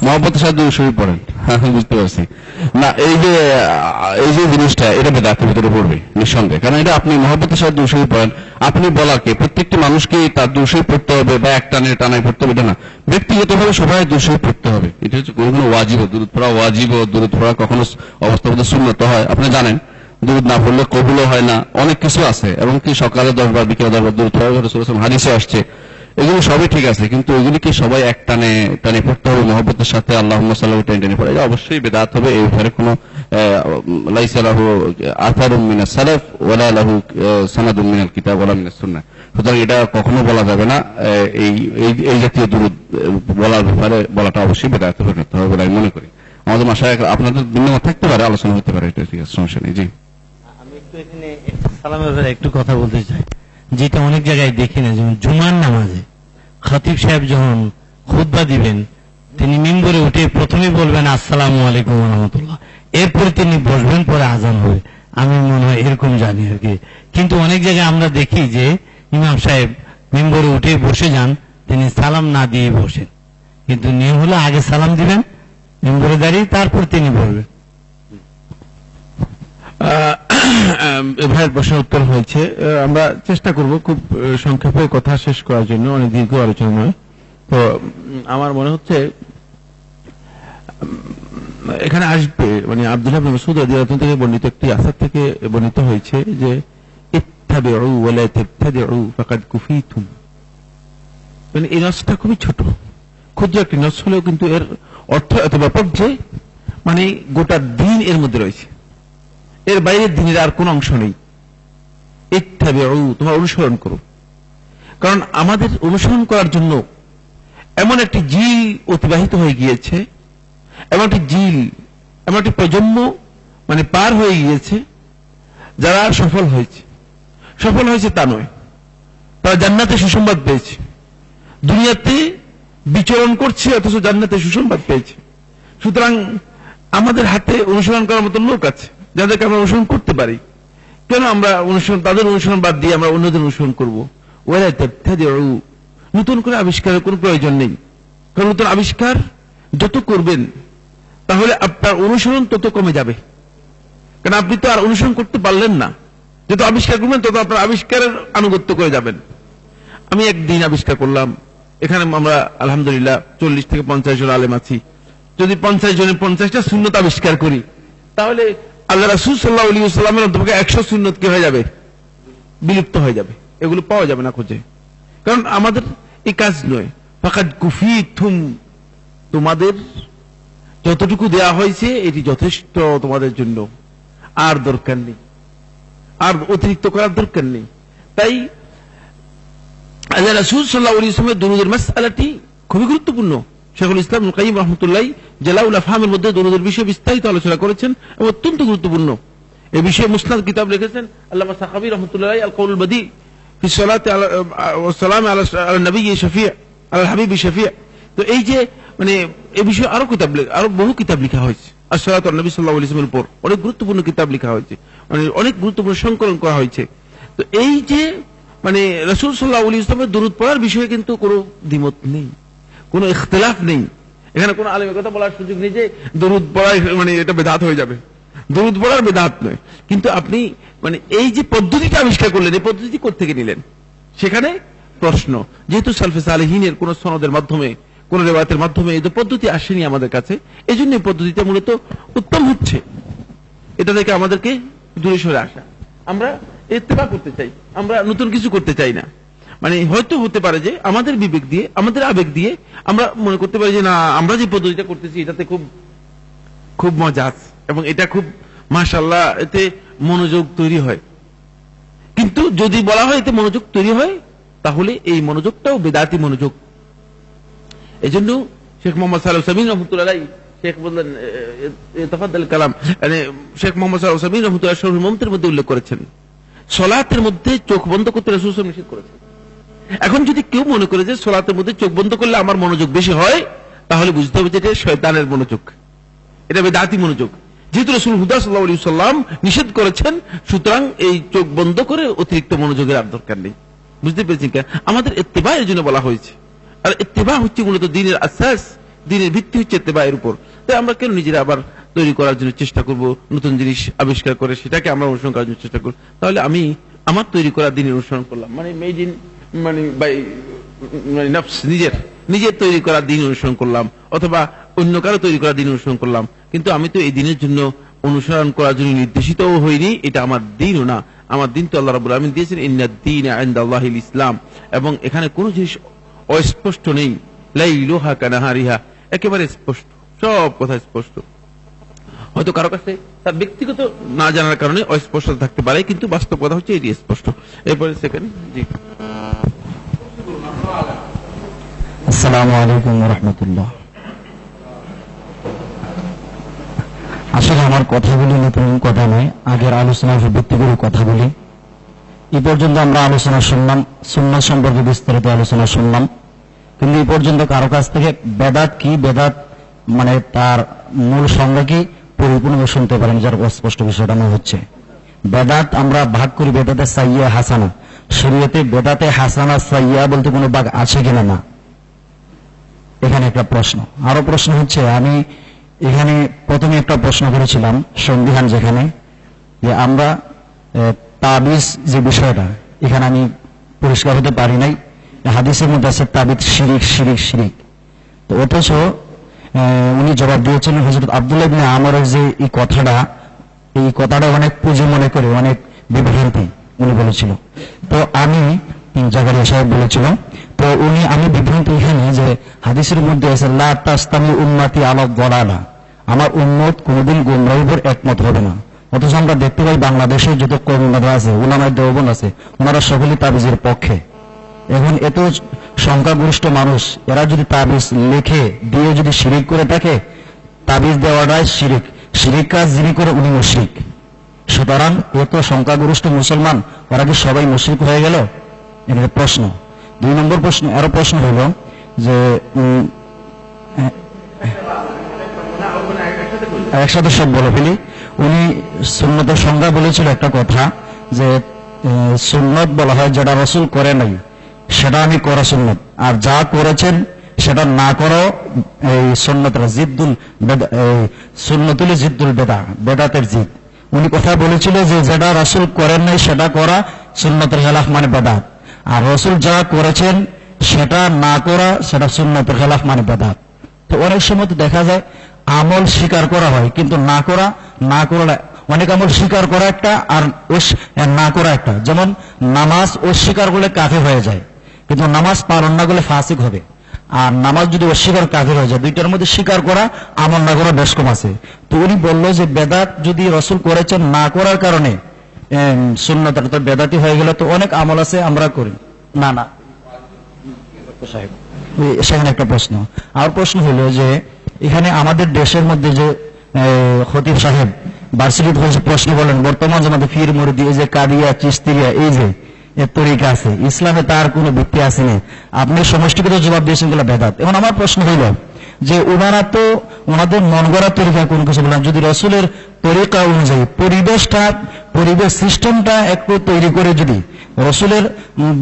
মহব্বতের সাথে দুরূদ শরীফ পড়েন, হ্যাঁ বুঝতে পারছি। না, এই যে জিনিসটা এটা বেদাতের ভিতরে পড়বে নিঃসন্দেহে, কারণ এটা আপনি মহব্বতের সাথে দুরূদ শরীফ পড়েন, আপনি বলাকে প্রত্যেকটি মানুষকে তার দুরূদ শরীফ পড়তে হবে বা এক টানায় পড়তে হবে, এটা না, ব্যক্তিগতভাবে সবাই দুরূদ শরীফ পড়তে হবে। এটা হচ্ছে কোনো ওয়াজিব, দুরূদ পড়া ওয়াজিব, দুরূদ পড়া কখনো অবস্থাগত সুন্নত হয়, আপনি জানেন। দুরূদ না পড়লে কবুলও হয় না, অনেক কিছু আছে, এবং কি সকালে 10 বার বিকেলে 10 বার দুরূদ পড়া রাসূলুল্লাহ সাল্লাল্লাহু আলাইহি ওয়াসাল্লাম হাদিসে আসছে, এগুলো সবই ঠিক আছে, কিন্তু এগুলিকে সবাই এক টানে পড়তে হবে মহব্বতের সাথে, আল্লাহুম্মা সাল্লি আলাইহি টানে পড়ে, এটা অবশ্যই বিদআত হবে। এই ব্যাপারে কোনো লাইসা লাহু আথারুম মিনাস সালাফ ওয়ালা লাহু সানাদুম মিনাল কিতাব ওয়ালা মিনাস সুন্নাহ। সুতরাং এটা কখনো বলা যাবে না, এই জাতীয় দুরূদ বলার ব্যাপারে বলাটা অবশ্যই বিদআত পরিণত হবে বলে আমি মনে করি। আমাদের মাসায়েখ আপনাদের ভিন্ন মত থাকতে পারে, আলোচনা হতে পারে, এটা ঠিক আছে, সমস্যা নেই। জি, আমি একটু এখানে সালামের ব্যাপারে একটু কথা বলতে চাই, যেটা অনেক জায়গায় দেখি না, যেমন জুমার নামাজে খতিব সাহেব যখন খুতবা দিবেন, তিনি মিম্বরে উঠে প্রথমে বলবেন আসসালামু আলাইকুম ওয়া রাহমাতুল্লাহ, এরপরে তিনি বসবেন, পরে আজান হবে। আমি মনে হয় এরকম জানি আর কি, কিন্তু অনেক জায়গায় আমরা দেখি যে ইমাম সাহেব মিম্বরে উঠে বসে যান, তিনি সালাম না দিয়ে বসেন, কিন্তু নিয়ম হলো আগে সালাম দিবেন, মিম্বরে দাঁড়িয়ে তারপর তিনি বলবেন। ভাইয়ের প্রশ্নের উত্তর হয়েছে, আমরা চেষ্টা করব খুব সংক্ষেপে কথা শেষ করার জন্য, অনেক দীর্ঘ আলোচনা নয়। তো আমার মনে হচ্ছে এখানে আসবে, মানে আব্দুল্লাহ ইবনে মাসউদ রাদিয়াল্লাহু থেকে বর্ণিত একটি আসার থেকে বর্ণিত হয়েছে যে ইত্তাবিউ ওয়া লা তাবতাদিউ ফাকাদ কুফিতুম, মানে এই নসটা খুবই ছোট, ক্ষুদ্র একটি নস হলেও কিন্তু এর অর্থ এত ব্যাপক যে মানে গোটা দিন এর মধ্যে রয়েছে, এর বাইরে দিনের আর কোন অংশ নেই। ইত্তাবিউ, তোমরা অনুসরণ করো, কারণ আমাদের অনুসরণ করার জন্য এমন একটি জিল অতিবাহিত হয়ে গিয়েছে, এমন একটি জিল, এমন একটি প্রজন্ম মানে পার হয়ে গিয়েছে, যারা সফল হয়েছে তা নয়, তারা জান্নাতে সুসংবাদ পেয়েছে, দুনিয়াতে বিচরণ করছে অথচ জান্নাতে সুসংবাদ পেয়েছে। সুতরাং আমাদের হাতে অনুসরণ করার মতো লোক আছে যাদেরকে আমরা অনুসরণ করতে পারি, কেন আমরা তাদের অনুসরণ বাদ দিয়ে আমরা অন্যদের অনুসরণ করবো? ওয়ালা তাবতাদিউ, নতুন করে আবিষ্কারের কোনো প্রয়োজন নেই, কারণ নতুন আবিষ্কার যত করবেন তাহলে আপনার অনুসরণ তত কমে যাবে, কারণ আপনি তো আর অনুসরণ করতে পারলেন না, যত আবিষ্কার করবেন তত আপনার আবিষ্কারের আনুগত্য করে যাবেন। আমি একদিন আবিষ্কার করলাম, এখানে আমরা আলহামদুলিল্লাহ 40 থেকে 50 জন আলেম আছি, যদি 50 জনের 50টা সুন্নত আবিষ্কার করি, তাহলে আল্লাহ রাসূল সাল্লাল্লাহু আলাইহি ওয়াসাল্লামের অন্তত 100 সুন্নত কি হয়ে যাবে? বিলুপ্ত হয়ে যাবে, এগুলো পাওয়া যাবে না খুঁজে, কারণ আমাদের এই কাজ নয়। ফাকাদ কুফিতুম, তোমাদের যতটুকু দেয়া হয়েছে এটি যথেষ্ট তোমাদের জন্য, আর দরকার নেই, আর অতিরিক্ত করার দরকার নেই। তাই আল্লাহ রাসূল সাল্লাল্লাহু আলাইহি ওয়াসাল্লামের দুরূদের মাসআলাটি খুবই গুরুত্বপূর্ণ, শেখুল ইসলাম ইবনে কাইয়িম রাহমাতুল্লাহ জালাউল আফহামের মধ্যে দরুদের বিষয়ে বিস্তারিত আলোচনা করেছেন এবং অত্যন্ত গুরুত্বপূর্ণ এই বিষয়ে মুসনাদ কিতাব লিখেছেন আল্লামা সাখাবী রাহমাতুল্লাহ আল কাউলুল বদী ফি সালাতি ওয়া সালাম আলা নবী শফিউ আল হাবিবি শফিউ। তো এই যে মানে এই বিষয়ে আরো বহু কিতাব লেখা হয়েছে, আসসালাতু আলা নবী সাল্লাল্লাহু আলাইহি ওয়াসাল্লামের উপর অনেক গুরুত্বপূর্ণ কিতাব লেখা হয়েছে, মানে অনেক গুরুত্বপূর্ণ সংকলন করা হয়েছে। তো এই যে মানে রাসূল সাল্লাল্লাহু আলাইহি ওয়াসাল্লামের দরুদ পড়ার বিষয়ে কিন্তু কোনো দ্বিমত নেই, কোনো ইখতিলাফ নেই। এখানে কোনো আলেমের কথা বলার সুযোগ নেই যে দরুদ পড়া মানে এটা বেদাত হয়ে যাবে, দরুদ পড়ার বেদাত নয়। কিন্তু আপনি মানে এই যে পদ্ধতিটা আবিষ্কার করলেন, এই পদ্ধতি কোত্থেকে নিলেন সেখানে প্রশ্ন। যেহেতু সালফে সালেহিনের কোন সনদের মাধ্যমে কোন রিওয়ায়াতের মাধ্যমে এই পদ্ধতি আসেনি আমাদের কাছে, এই জন্য এই পদ্ধতিটা মূলত উত্তম হচ্ছে। এটা থেকে আমাদেরকে দূরে সরে আসা, আমরা ইত্তেবা করতে চাই, আমরা নতুন কিছু করতে চাই না। মানে হয়তো হতে পারে যে আমাদের বিবেক দিয়ে আমাদের আবেগ দিয়ে আমরা মনে করতে পারি যে না, আমরা যে পদ্ধতিটা করতেছি এটাতে খুব খুব মজা আছে এবং এটা খুব মাশাআল্লাহ এতে মনোযোগ তৈরি হয়। কিন্তু যদি বলা হয় এতে মনোযোগ তৈরি হয় তাহলে এই মনোযোগটাও বেদাতি মনোযোগ। এই জন্য শেখ মোহাম্মদ সালেহ সামিন রহমতুল্লাহ শেখ বললেন তাফাদ্দাল কালাম, মানে শেখ মোহাম্মদ সালেহ সামিন রহমতুল্লাহ শরহুল মুমতির মধ্যে উল্লেখ করেছেন সালাতের মধ্যে চোখ বন্ধ করতে রাসূল সাল্লাল্লাহু আলাইহি ওয়াসাল্লাম নিষেধ করেছেন। এখন যদি কেউ মনে করে যে সালাতের মধ্যে চোখ বন্ধ করলে আমার মনোযোগ বেশি হয়, তাহলে বুঝতে হবে যে এটা শয়তানের মনোযোগ, এটা বেদাতি মনোযোগ। যেহেতু রাসূল হুদা সাল্লাল্লাহু আলাইহি ওয়াসাল্লাম নিষেধ করেছেন, সুতরাং এই চোখ বন্ধ করে অতিরিক্ত মনোযোগের আর দরকার নেই। বুঝতে পেরেছেন? আমাদের ইত্তেবা এর জন্য বলা হয়েছে, আর ইত্তেবা হচ্ছে মূলত দ্বীনের আসাস, দ্বীনের ভিত্তি হচ্ছে ইত্তেবা এর উপর। তাই আমরা কেন নিজেরা আবার তৈরি করার জন্য চেষ্টা করব, নতুন জিনিস আবিষ্কার করে সেটাকে আমরা অনুসরণ করার জন্য চেষ্টা করব। তাহলে আমি আমার তৈরি করা দ্বীনের অনুসরণ করলাম, মানে মেড ইন মানে বাই মানে নফস, নিজের তৈরি করা দ্বীন অনুসরণ করলাম, অথবা অন্য কারো তৈরি করা দ্বীন অনুসরণ করলাম। কিন্তু আমি তো এই দ্বীনের জন্য অনুসরণ করার জন্য নির্দেশিতও হইনি, এটা আমার দ্বীনও না। আমার দ্বীন তো আল্লাহ রাব্বুল আলামিন দিয়েছেন ইন্নাদ-দীনা ইনদাল্লাহিল ইসলাম, এবং এখানে কোনো জিনিস অস্পষ্ট নেই। লাইলুহা কানাহারিহা, একেবারে স্পষ্ট, সব কথা স্পষ্ট। হয়তো কারো কাছে তার ব্যক্তিগত না জানার কারণে অস্পষ্ট থাকতে পারে, কিন্তু বাস্তব কথা হচ্ছে এটি স্পষ্ট। এরপরে সেকেন্ড জি। আসসালামু আলাইকুম ওয়া রাহমাতুল্লাহ। আসলে আমার কথাগুলি নতুন কথা নয়, আগের আলোচনার ভিত্তি করে কথা বলি। এই পর্যন্ত আমরা আলোচনা শুনলাম, সুন্নাত সম্পর্কে বিস্তারিত আলোচনা শুনলাম, কিন্তু এই পর্যন্ত কারো কাছ থেকে বেদাত কি, বেদাত মানে তার মূল সংজ্ঞা কি পরিপূর্ণ শুনতে পারেন, যার অস্পষ্ট বিষয়টা মনে হচ্ছে। বেদাত আমরা ভাগ করি বেদাতে সাইয়্যা হাসানা, শরীয়তে বেদাতে হাসানা সাইয়্যা বলতে কোনো ভাগ আছে কিনা না, এখানে একটা প্রশ্ন। আরো প্রশ্ন হচ্ছে, আমি এখানে প্রথমে একটা প্রশ্ন করেছিলাম সংবিধান যেখানে, যে আমরা তাবিজ যে বিষয়টা, এখানে আমি পরিষ্কার হতে পারি নাই। হাদিসের মধ্যে আছে তাবিজ শিরিক শিরিক শিরিক, তো অথচ উনি জবাব দিয়েছেন হযরত আব্দুল্লাহ ইবনে আমরের যে এই কথাটা অনেক পুঁজি মনে করে, অনেক বিভ্রান্তি উনি বলেছিল। তো আমি জাকারিয়া সাহেব বলেছিল, তো আমি বিভ্রান্ত এখানে যে হাদিসের মধ্যে আছে লা তাস্তামি উম্মতি আলা দালালা, আমার উম্মত কোনদিন গোমরাহির উপর একমত হবে না। অথচ আমরা দেখতে পাই বাংলাদেশের যত কওমি মাদ্রাসা আছে, উলামায়ে দেওবন্দ আছে, ওনারা সকলেই তাবিজের পক্ষে। এখন এত সংখ্যাগরিষ্ঠ মানুষ, এরা যদি তাবিজ লিখে দিয়ে যদি শিরিক করে থাকে, তাবিজ দেওয়াটাই শিরিক, শিরিক কাজ যিনি করে উনি মুশরিক। সুতরাং এত সংখ্যাগরিষ্ঠ মুসলমান, ওরা কি সবাই মুশরিক হয়ে গেল? এটা প্রশ্ন। 2 নম্বর প্রশ্ন, আরো প্রশ্ন হল যে একসাথে সব বলে ফেলি। উনি সুন্নতের সংজ্ঞা বলেছিল একটা কথা, যে সুন্নত বলা হয় যেটা রাসূল করে নাই সেটা আমি করা সুন্নত, আর যা করেছেন সেটা না করো এই সুন্নতের জিদ্দুল সুন্নতুল জিদ্দুল বেদা, বেদাতের জিদ। উনি কথা বলেছিল যে যেটা রাসূল করেন নাই সেটা করা সুন্নতের খেলাফ মানে বেদাত, আর রাসূল যা করেছেন সেটা না করা সেটা সুন্নতের খেলাফ মানে বেদাত। তো অনেক সময় তো দেখা যায় আমল স্বীকার করা হয়, কিন্তু না করা অনেক আমল স্বীকার করা একটা আর না করা একটা। যেমন নামাজ অস্বীকার করলে কাফির হয়ে যায়, কিন্তু নামাজ পালন না করলে ফাসিক হবে। আর নামাজ যদি অস্বীকার কাফির হয়ে যায়, দুইটার মধ্যে স্বীকার করা আমল না করা বেশ কম আছে। তো উনি বলল যে বেদাত যদি রাসূল করেছেন না করার কারণে সুন্নতটা তো বেদাতি হয়ে গেল, তো অনেক আমল আছে আমরা করি না। সাহেব সেখানে একটা প্রশ্ন। আর প্রশ্ন হলো যে এখানে আমাদের দেশের মধ্যে যে খতিব সাহেব ভার্সিটিতে প্রশ্ন বলেন, বর্তমান জমাতে ফির মুরিদি, এই যে কাদিয়া চিশতিয়া, এই যে তরিকা আছে, ইসলামে তার কোনো ভিত্তি আছে না, আপনি সমষ্টিগত জবাব দিয়েছেন গুলো বেদাত। এখন আমার প্রশ্ন হইল যে ওনারা তো ওনাদের মন গড়া তরিকা কোনো কিছু বলেন, যদি রসুলের তরিকা অনুযায়ী পরিবেশ সিস্টেমটা একটু তৈরি করে যদি রসুলের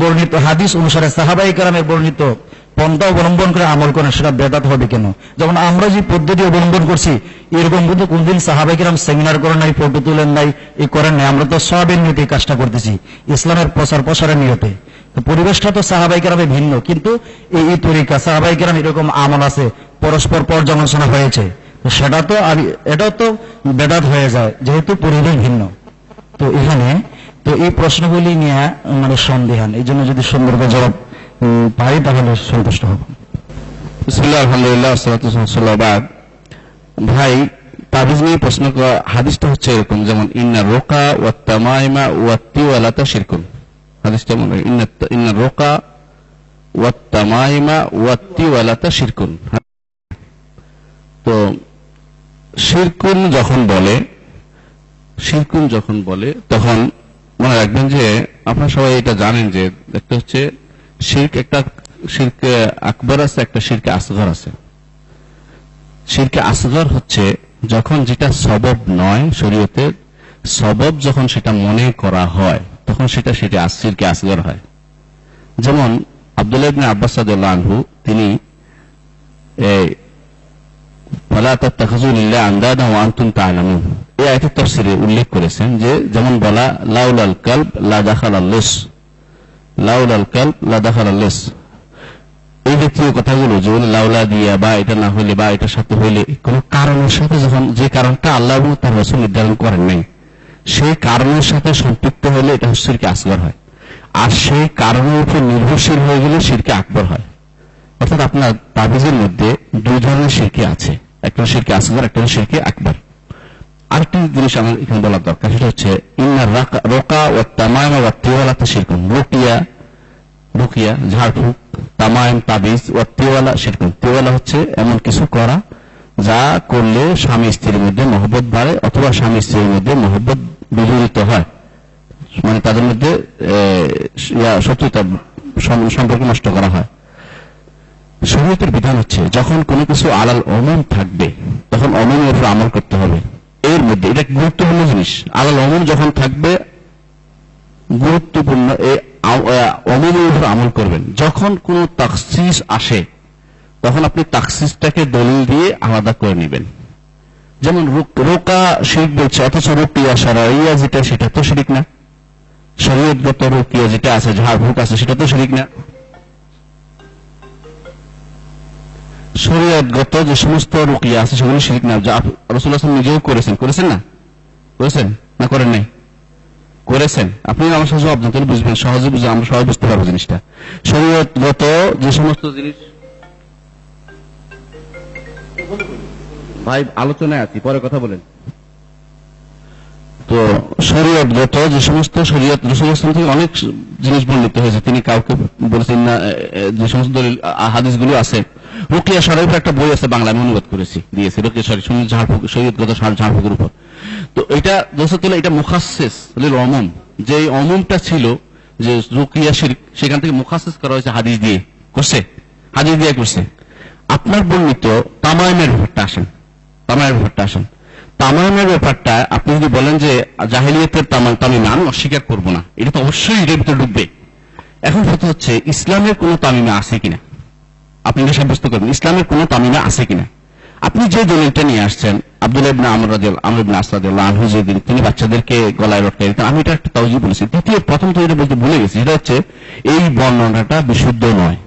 বর্ণিত হাদিস অনুসারে সাহাবাই কেরামের বর্ণিত পন্থা অবলম্বন করে আমল করেন, সেটা বেদাত হবে কেন? যেমন আমরা যে পদ্ধতি অবলম্বন করছি, এরকম কিন্তু কোনদিন সাহাবাই কেরাম সেমিনার করেন নাই, ফটো তুলেন নাই, এই করেন নাই। আমরা তো সবের নিয়তে কাজটা করতেছি, ইসলামের প্রসারের নিয়তে। তো পরিবেশটা তো সাহাবাই কেরামে ভিন্ন, কিন্তু এই তরিকা সাহাবাই কেরাম এরকম আমল আছে, পরস্পর পর্যালোচনা হয়েছে, সেটা তো এটাও তো বেদাত হয়ে যায় যেহেতু পরিবেশ ভিন্ন। তো এখানে তো এই প্রশ্নগুলি নিয়ে মানে সন্দেহান, এই জন্য যদি সুন্দরভাবে জবাব পাই তাহলে সন্তুষ্ট হব। বিসমিল্লাহ, আলহামদুলিল্লাহ, আসসালাতু ওয়াসসালামু আলা রাসূলিল্লাহ। ভাই, তাবিজ নিয়ে প্রশ্ন করা, হাদিসটা হচ্ছে এরকম, যেমন ইন্না রোকা ওয়া তামাইমা ওয়া তিওয়ালাতা শিরকুন। হাদিসটা মনে হয় ইন্না রোকা ওয়া তামাইমা ওয়া তিওয়ালাতা শিরকুন। তো শিরকুন যখন বলে তখন মনে রাখবেন যে আপনারা সবাই এটা জানেন যে একটা হচ্ছে শিরকে আকবর আছে, একটা শিরকে আসগর আছে। শিরকে আসগর হচ্ছে যখন যেটা সবব নয়, শরীয়তের সবব যখন সেটা মনে করা হয় তখন সেটা শিরকে আসগর হয়। যেমন আব্দুল্লাহ ইবনে আব্বাস রাদিয়াল্লাহু আনহু তিনি ফালা তাত্তাখিযু লিল্লাহি আনদাদা ওয়া আনতুম তা'লামুন, এই আয়াতের তাফসীরে উল্লেখ করেছেন যে যেমন বলা লাউলাল কালব লা দাখালাল লিস, লাউলাল কালব লা দাখালাল লিস, এই জাতীয় কথাগুলো যেগুলো লাউলা দিয়া বা এটা না হইলে বা এটার সাথে হইলে কোন কারণের সাথে যখন যে কারণটা আল্লাহ এবং তার রাসূল নির্ধারণ করেন নাই সেই কারণের সাথে সম্পৃক্ত হলে এটা শিরকে আসগর হয়, আর সেই কারণের উপর নির্ভরশীল হয়ে গেলে শিরকে আকবর হয়। অর্থাৎ আপনার তাবিজের মধ্যে দুই ধরনের শিরকে আছে, একটা শিরকে আসগর, একটা শিরকে আকবর। আরেকটি জিনিস আমার এখানে বলার দরকার, সেটা হচ্ছে ইন্না রোকা ওয়া তামাইমা ওয়া তিওয়ালাতা শিরকুন। রুকিয়া ঝাড়ফুঁক, তামাইম তাবিজ, ওয়া তিওয়ালা শিরকুন। তিওয়ালা হচ্ছে এমন কিছু করা যা করলে স্বামী স্ত্রীর মধ্যে মহব্বত বাড়ে অথবা স্বামী স্ত্রীর মধ্যে মহব্বত বিজড়িত হয়, মানে তাদের মধ্যে শত্রুতা সম্পর্ক নষ্ট করা হয়। শরীয়তের বিধান হচ্ছে যখন কোনো কিছু আলাল ওমুম থাকবে তখন ওমুমের উপর আমল করতে হবে। এর মধ্যে এটা গুরুত্বপূর্ণ জিনিস, আলাল ওমুম যখন থাকবে গুরুত্বপূর্ণ এই ওমুমের উপর আমল করবেন। যখন কোনো তাখসিস আসে তখন আপনি তাখসিসটাকে দলিল দিয়ে আলাদা করে নেবেন। যেমন রোকা শিরক বলছে, অথচ রুকিয়া শারঈয়া যেটা সেটা তো শিরক না। শরীয়তগত রুকিয়া যেটা আছে, ঝাড়ফুঁক আছে, সেটা তো শিরক না। শরীয়তগত যে সমস্ত রুকিয়া আছে সেগুলো শিরক না, যা রাসূলুল্লাহ নিজেও করেছেন না করেন নাই? করেছেন। আপনি আমার সাথে জবাব দেন, তাহলে বুঝবেন, সহজে বুঝে আমরা সবাই বুঝতে পারবো জিনিসটা। শরীয়তগত যে সমস্ত জিনিস, ভাই আলোচনায় আছি, পরে কথা বলেন। তো শরীয়তগত যে সমস্ত শরীয়ত রাসূলুল্লাহ থেকে অনেক জিনিস বর্ণিত হয়েছে, তিনি কাউকে বলেছেন না, যে সমস্ত হাদিসগুলো আছে। রুকিয়া শরীফের একটা বই আছে, বাংলা আমি অনুবাদ করেছি, দিয়েছি, রুকিয়া শরীফ ঝাড়ফুঁক, শরীয়তগত ঝাড়ফুঁকের উপর। তো এটা দোষতলে এটা মুখাসসিস লিল উমুম, যে উমুমটা ছিল যে রুকিয়া শিরক, সেখান থেকে মুখাসসিস করা হয়েছে হাদিস দিয়ে করছে। আপনার বর্ণিত তামাইমের ব্যাপারটা আসেন। তামাইমের ব্যাপারটা আপনি যদি বলেন যে জাহেলিয়াতের তামিম, আমি অস্বীকার করব না, এটা তো অবশ্যই এর ভিতরে ডুববে। এখন কথা হচ্ছে ইসলামের কোন তামিমা আছে কিনা, আপনি এটা সাব্যস্ত করবেন ইসলামের কোন তামিমা আছে কিনা। আপনি যে দলিলটা নিয়ে আসছেন, আব্দুল্লাহ ইবনে আমর ইবনে আস রাদিয়াল্লাহু আনহু, যে তিনি বাচ্চাদেরকে গলায় লটকাই দিতেন, আমি এটা একটা তাওজীহ বলেছি। প্রথম তো এটা বলতে ভুলে গেছি, সেটা হচ্ছে এই বর্ণনাটা বিশুদ্ধ নয়,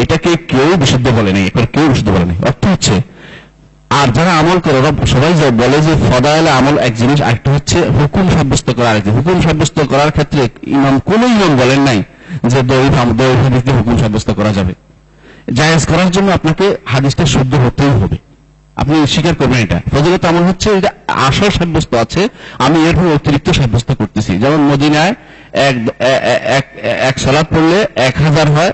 এটাকে কেউ বিশুদ্ধ বলে নাই, কেউ বিশুদ্ধ বলে নাই। অর্থ হচ্ছে, আর যারা আমল করে ওরা সবাই বলে যে ফদায়েল আমল এক জিনিস, আরেকটা হচ্ছে হুকুম সাব্যস্ত করা আরেক জিনিস। হুকুম সাব্যস্ত করার ক্ষেত্রে কোন ইমাম বলেন নাই যে দঈফ হাদিস দিয়ে হুকুম সাব্যস্ত করা যাবে। জায়েজ করার জন্য আপনাকে হাদিসটা শুদ্ধ হতেই হবে, আপনি স্বীকার করবেন। এটা ফজিলত আমল হচ্ছে এটা আসল সাব্যস্ত আছে, আমি এর উপর অতিরিক্ত সাব্যস্ত করতেছি। যেমন মদিনায় এক সালাত পড়লে 1000 হয়,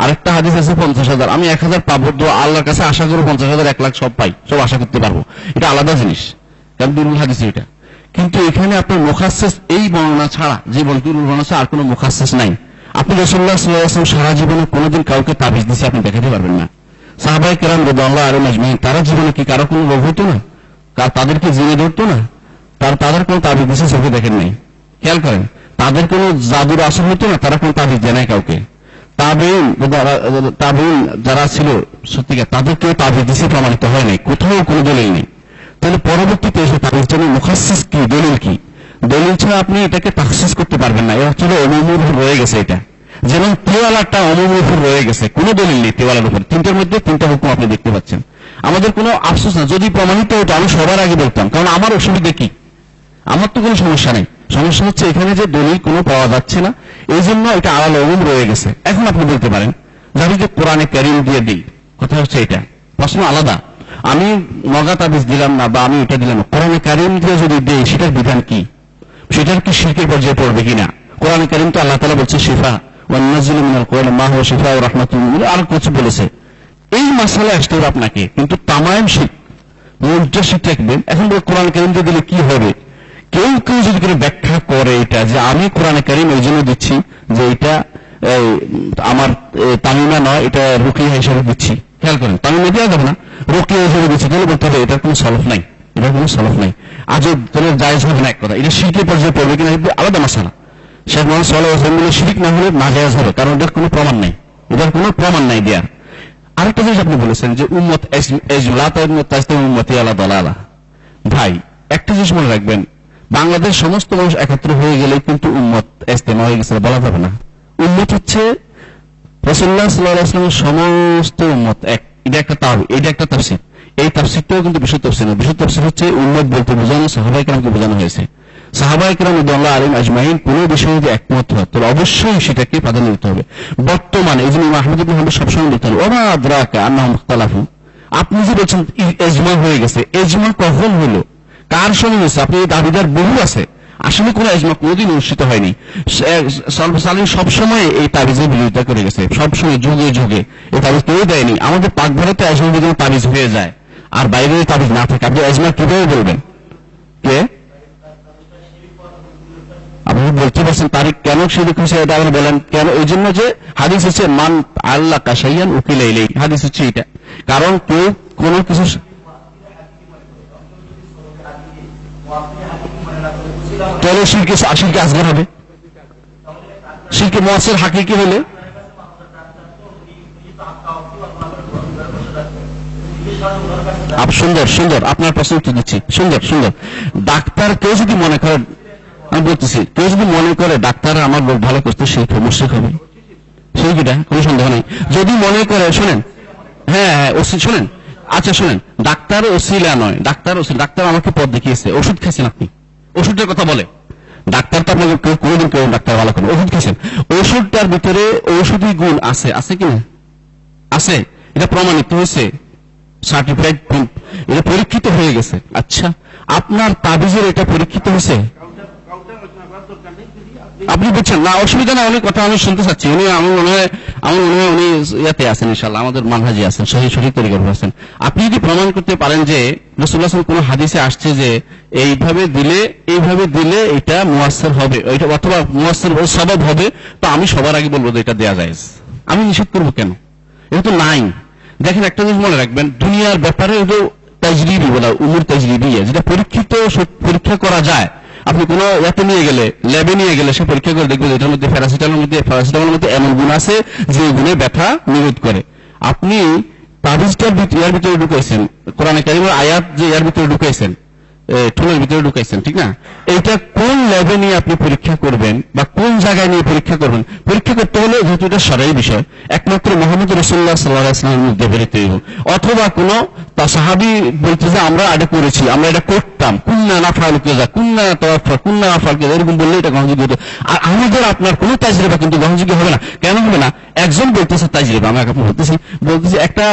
আরেকটা হাদিস আছে 50,000, আমি 1,000 পাবো তো আল্লাহর কাছে আশা করবো 50,000 1 লাখ সব পাই, সব আশা করতে পারবো, এটা আলাদা জিনিস, কারণ দুর্বল হাদিস এটা। কিন্তু এখানে আপনার মুখাসসিস এই বর্ণনা ছাড়া, যে দুর্বল বর্ণনা ছাড়া আর কোনো মুখাসসিস নাই। আপনি রাসূলুল্লাহ সাল্লাল্লাহু আলাইহি ওয়াসাল্লাম সারা জীবনে কোনোদিন কাউকে তাবিজ দিয়েছে আপনি দেখাতে পারবেন না। সাহাবায়ে কেরাম রাদিয়াল্লাহু আনহুম আজমাইন তারা জীবনে কি কারো কোনো রোগ হতো না, তাদেরকে জিনে ধরতো না, তাদের কোনো তাবিজ দিয়েছে চোখে দেখেন নাই। খেয়াল করেন, তাদের কোনো জাদুর আসর হতো না, তারা কোনো তাবিজ দেয় নাই কাউকে। তাবেঈন যারা ছিল সত্যিকার, তাদেরকেও তাবিজ দিয়েছে প্রমাণিত হয় নাই, কোথাও কোনো দলিল নেই। তাহলে পরবর্তীতে এসে তাবিজ জন্য মুখাসসিস কি, দলিল কি? দলিল ছাড়া আপনি এটাকে তাখসিস করতে পারবেন না। এর হচ্ছে উমুমের উপর রয়ে গেছে, এটা যেমন তেওয়ালাটা উমুমের উপর রয়ে গেছে, কোনো দলিল নেই তেওয়ালার উপর। তিনটার মধ্যে তিনটা হুকুম আপনি দেখতে পাচ্ছেন। আমাদের কোনো আফসোস না, যদি প্রমাণিত হতো আমি সবার আগে বলতাম, কারণ আমার অসুবিধা কি, আমার তো কোনো সমস্যা নেই। সমস্যা হচ্ছে এখানে যে দলিল কোনো পাওয়া যাচ্ছে না, এই জন্য এটা আলাল উমুম রয়ে গেছে। এখন আপনি বলতে পারেন আমি যে কোরআনে কারীম দিয়ে দিই, কথা হচ্ছে এটা, প্রশ্ন আলাদা। আমি নগা তাবিজ দিলাম না বা আমি এটা দিলাম না, কোরআনে কারীম দিয়ে যদি দেই সেটার বিধান কি, সেটার কি শিরকের পর্যায়ে পড়বে কিনা? কোরআনে কারীম তো আল্লাহ তাআলা বলছে শিফা ওয়া নাযিলু মিনাল কোরআনি মা হুয়া শিফা ওয়া রাহমাতুল লিল মুমিনিন, আর কিছু বলেছে। এই মাসালা আসতে হবে আপনাকে, কিন্তু তামাম শিরক মূলটা শিরক থাকবেন। এখন কোরআনে কারীম দিয়ে দিলে কি হবে? কেউ কেউ যদি করে ব্যাখ্যা করে এটা যে আমি কোরআনে কারীম এই জন্য দিচ্ছি যে এটা আমার তামিমা নয়, এটা রুকিয়া হিসেবে দিচ্ছি। খেয়াল করেন, তামিমা দেওয়া যাবে না, রুকিয়া হিসেবে দিচ্ছি, তাহলে বলতে হবে এটার কোনো সলফ নাই, এটার কোনো সলফ নাই। আজব তাহলে জায়েজ হবে না এক কথা, এটা শিরকের পর্যায়ে পড়বে কিনা আলাদা মাসালা। শেখ মোহাম্মদ সাল্লাল্লাহু আলাইহি ওয়াসাল্লাম শিরক না হলে নাজায়েজ হবে, কারণ এটার কোনো প্রমাণ নাই, এটার কোনো প্রমাণ নাই দেয়ার। আরেকটা জিনিস আপনি বলেছেন যে উম্মত উম্মতি আলা দালালা। ভাই একটা জিনিস মনে রাখবেন, বাংলাদেশ সমস্ত মানুষ একত্র হয়ে গেলে কিন্তু উম্মত ইজতেমা হয়ে গেছে বলা যাবে না। উম্মত হচ্ছে রাসূলুল্লাহ সাল্লাল্লাহু আলাইহি ওয়াসাল্লামের সমস্ত উম্মত এক, এটা একটা এটা একটা তাফসীর। এই তাফসীরটাও কিন্তু বিশুদ্ধ তাফসীর না, বিশুদ্ধ তাফসীর হচ্ছে উম্মত বলতে বোঝানো সাহাবায়ে কেরামকে বোঝানো হয়েছে। সাহাবায়ে কেরাম রাদিয়াল্লাহু আনহুম আজমাইন কোন বিষয়ে যদি একমত হয় তাহলে অবশ্যই সেটাকে প্রাধান্য দিতে হবে। বর্তমানে এই জন্য আহমদ ইবনে হাম্বল সবসময় বলতেন ওমা আদরাকা আন্নাহুম ইখতালাফু। আপনি যে বলছেন ইজমা হয়ে গেছে, ইজমা কখন হলো, কার সময় হয়েছে? আপনি দাবিদার বহু আছে, আসলে কোন ইজমা কোনদিন অনুষ্ঠিত হয়নি। সালিম সবসময় এই তাবিজের বিরোধিতা করে গেছে, সবসময় যুগে যুগে এই তাবিজ কেউ দেয়নি। আমাদের পাক ভারতে ইজমা যদি তাবিজ হয়ে যায় আর বাইরে তাবিজ না থাকে, আপনি ইজমা কিভাবে বলবেন? কে আপনি বলতে পারছেন তারিখ কেন শিরক হয়েছে এটা আপনি বলেন কেন? এই জন্য যে হাদিস হচ্ছে মান আল্লাহ কাশাইয়ান উকিলা ইলাইহি, হাদিস হচ্ছে এটা। কারণ কেউ কোনো কিছু তাহলে শিরকে আসগার হবে, শিরকে মুআসসির হাকিকি হলে সুন্দর সুন্দর আপনার প্রশ্ন উত্তর দিচ্ছি, সুন্দর সুন্দর। ডাক্তার কেউ যদি মনে করে, আমি বলতেছি কেউ যদি মনে করে ডাক্তার আমার রোগ ভালো করতে, সেই মুশরিক হবে, সেই কিটা কোনো সন্দেহ নেই। যদি মনে করে, শোনেন, হ্যাঁ শোনেন, আচ্ছা শোনেন, ডাক্তার ওসিলা নয়, ডাক্তার আমাকে পথ দেখিয়েছে, ওষুধ খাইছেন আপনি, ওষুধের কথা বলে, ডাক্তার তো আপনাকে কোনোদিন কেউ ডাক্তার ভালো করে, ওষুধ খাইছেন, ওষুধটার ভিতরে ঔষধি গুণ আছে, আছে কিনা? আছে, এটা প্রমাণিত হয়েছে, সার্টিফাইড, এটা পরীক্ষিত হয়ে গেছে। আচ্ছা, আপনার তাবিজের এটা পরীক্ষিত হয়েছে? আপনি বলছেন না, অসুবিধা না, অনেক কথা আমি শুনতে চাচ্ছি। উনি আমার মনে হয় উনি ইয়াতে আছেন, ইনশাআল্লাহ আমাদের মানহাজি আছেন, সঠিক তরিকার উপর আছেন। আপনি যদি প্রমাণ করতে পারেন যে রাসূলুল্লাহ সাল্লাল্লাহু আলাইহি ওয়াসাল্লাম কোন হাদিসে আসছে যে এইভাবে দিলে এটা মুয়াসসির হবে, এটা অথবা মুয়াসসির সবাব হবে, তো আমি সবার আগে বলবো যে এটা দেয়া যায়, আমি নিষেধ করবো কেন? এটা তো নাই। দেখেন একটা জিনিস মনে রাখবেন, দুনিয়ার ব্যাপারে হলো তাজরিবি বলা, উমুর তাজরিবিয়া, যেটা পরীক্ষা করা যায়। আপনি কোন ইয়াতে নিয়ে গেলে, ল্যাবে নিয়ে গেলে সে পরীক্ষা করে দেখবেন এটার মধ্যে প্যারাসিটামলের মধ্যে এমন গুণ আছে যে গুণে ব্যথা নিরোধ করে। আপনি তাবিজটার ইয়ার ভিতরে ঢুকাইছেন, কোরআনে কারীমের আয়াত যে ইয়ার ভিতরে ঢুকাইছেন, ঠোলের ভিতরে ঢুকাইছেন, ঠিক না? এইটা কোন ল্যাবে নিয়ে আপনি পরীক্ষা করবেন বা কোন জায়গায় নিয়ে পরীক্ষা করবেন? পরীক্ষা করতে হলে যেহেতু এটা শরঈ বিষয়, একমাত্র মুহাম্মদ রাসূলুল্লাহ সাল্লাল্লাহু আলাইহি ওয়াসাল্লামের মধ্যে বেরোতে হবে, অথবা কোন সাহাবী বলতে যে আমরা এটা করেছি, আমরা এটা করতাম, কুন্না নাফআলু কাযা, কুন্না তাওয়াফা, কুন্না নাফআল কাযা, এরকম বললে এটা গ্রহণযোগ্য হতো। আর আমাদের আপনার কোনো তাজরিবা কিন্তু গ্রহণযোগ্য হবে না। কেন হবে না? একজন বলতেছে তাজরিবা, আমি আপনাকে বলতেছি একটা